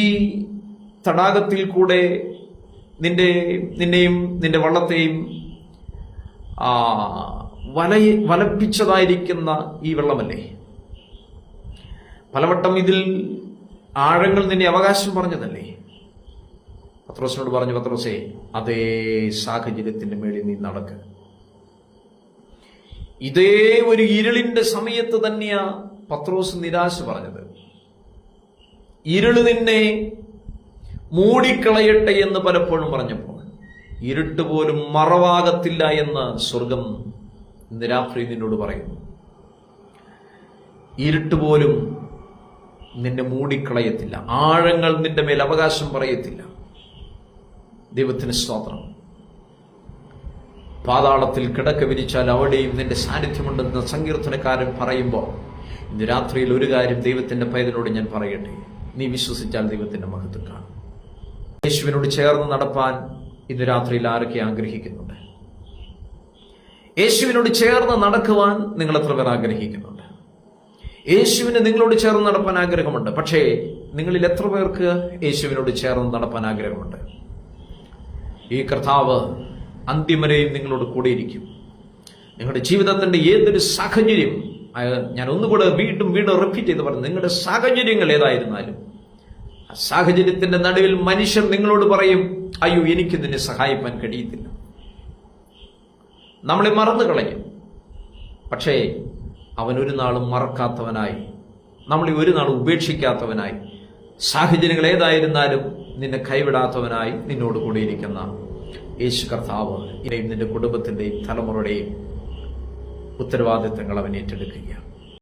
തടാകത്തിൽ കൂടെ നിന്നെയും നിന്റെ വള്ളത്തെയും വലപ്പിച്ചതായിരിക്കുന്ന ഈ വെള്ളമല്ലേ, പലവട്ടം ഇതിൽ ആഴങ്ങൾ നിന്നെ അവകാശം പറഞ്ഞതല്ലേ. പത്രോസിനോട് പറഞ്ഞു, പത്രോസേ, അതേ സാഹചര്യത്തിന്റെ മേളിൽ നീ നടക്ക്. ഇതേ ഒരു ഇരുളിന്റെ സമയത്ത് തന്നെയാ പത്രോസ് നിരാശ പറഞ്ഞത്. ഇരുള് നിന്നെ മൂടിക്കളയട്ടെ എന്ന് പലപ്പോഴും പറഞ്ഞപ്പോൾ ഇരുട്ട് പോലും മറവാകത്തില്ല എന്ന് സ്വർഗം ഇന്ന് രാത്രി നിന്നോട് പറയുന്നു. ഇരുട്ട് പോലും നിന്നെ മൂടിക്കളയത്തില്ല, ആഴങ്ങൾ നിന്റെ മേൽ അവകാശം പറയത്തില്ല. ദൈവത്തിന് സ്തോത്രം. പാതാളത്തിൽ കിടക്ക വിരിച്ചാൽ അവിടെയും നിന്റെ സാന്നിധ്യമുണ്ടെന്ന് സങ്കീർത്തനക്കാരൻ പറയുമ്പോൾ ഇന്ന് രാത്രിയിൽ ഒരു കാര്യം ദൈവത്തിന്റെ പൈതലോട് ഞാൻ പറയട്ടെ, നീ വിശ്വസിച്ചാൽ ദൈവത്തിന്റെ മഹത്വം കാണും. യേശുവിനോട് ചേർന്ന് നടപ്പാൻ ഇന്ന് രാത്രിയിൽ ആരൊക്കെ ആഗ്രഹിക്കുന്നുണ്ട്? യേശുവിനോട് ചേർന്ന് നടക്കുവാൻ നിങ്ങൾ എത്ര പേർ ആഗ്രഹിക്കുന്നുണ്ട്? യേശുവിന് നിങ്ങളോട് ചേർന്ന് നടപ്പാൻ ആഗ്രഹമുണ്ട്. പക്ഷേ നിങ്ങളിൽ എത്ര പേർക്ക് യേശുവിനോട് ചേർന്ന് നടപ്പാൻ ആഗ്രഹമുണ്ട്? ഈ കർത്താവ് അന്തിമരെയും നിങ്ങളോട് കൂടിയിരിക്കും. നിങ്ങളുടെ ജീവിതത്തിന്റെ ഏതൊരു സാഹചര്യം, ഞാൻ ഒന്നുകൂടെ വീണ്ടും റിപ്പീറ്റ് ചെയ്ത് പറഞ്ഞു, നിങ്ങളുടെ സാഹചര്യങ്ങൾ ഏതായിരുന്നാലും ആ സാഹചര്യത്തിന്റെ നടുവിൽ മനുഷ്യർ നിങ്ങളോട് പറയും, അയ്യോ എനിക്ക് നിന്നെ സഹായിക്കാൻ കഴിയത്തില്ല, നമ്മളെ മറന്നു കളയും. പക്ഷേ അവൻ ഒരു നാളും മറക്കാത്തവനായി, നമ്മളെ ഒരു നാളും ഉപേക്ഷിക്കാത്തവനായി, സാഹചര്യങ്ങൾ ഏതായിരുന്നാലും നിന്നെ കൈവിടാത്തവനായി നിന്നോട് കൂടിയിരിക്കുന്ന യേശു കർത്താവ് ഇനിയും നിന്റെ കുടുംബത്തിന്റെയും തലമുറയുടെയും ഉത്തരവാദിത്തങ്ങൾ അവൻ ഏറ്റെടുക്കുകയാണ്.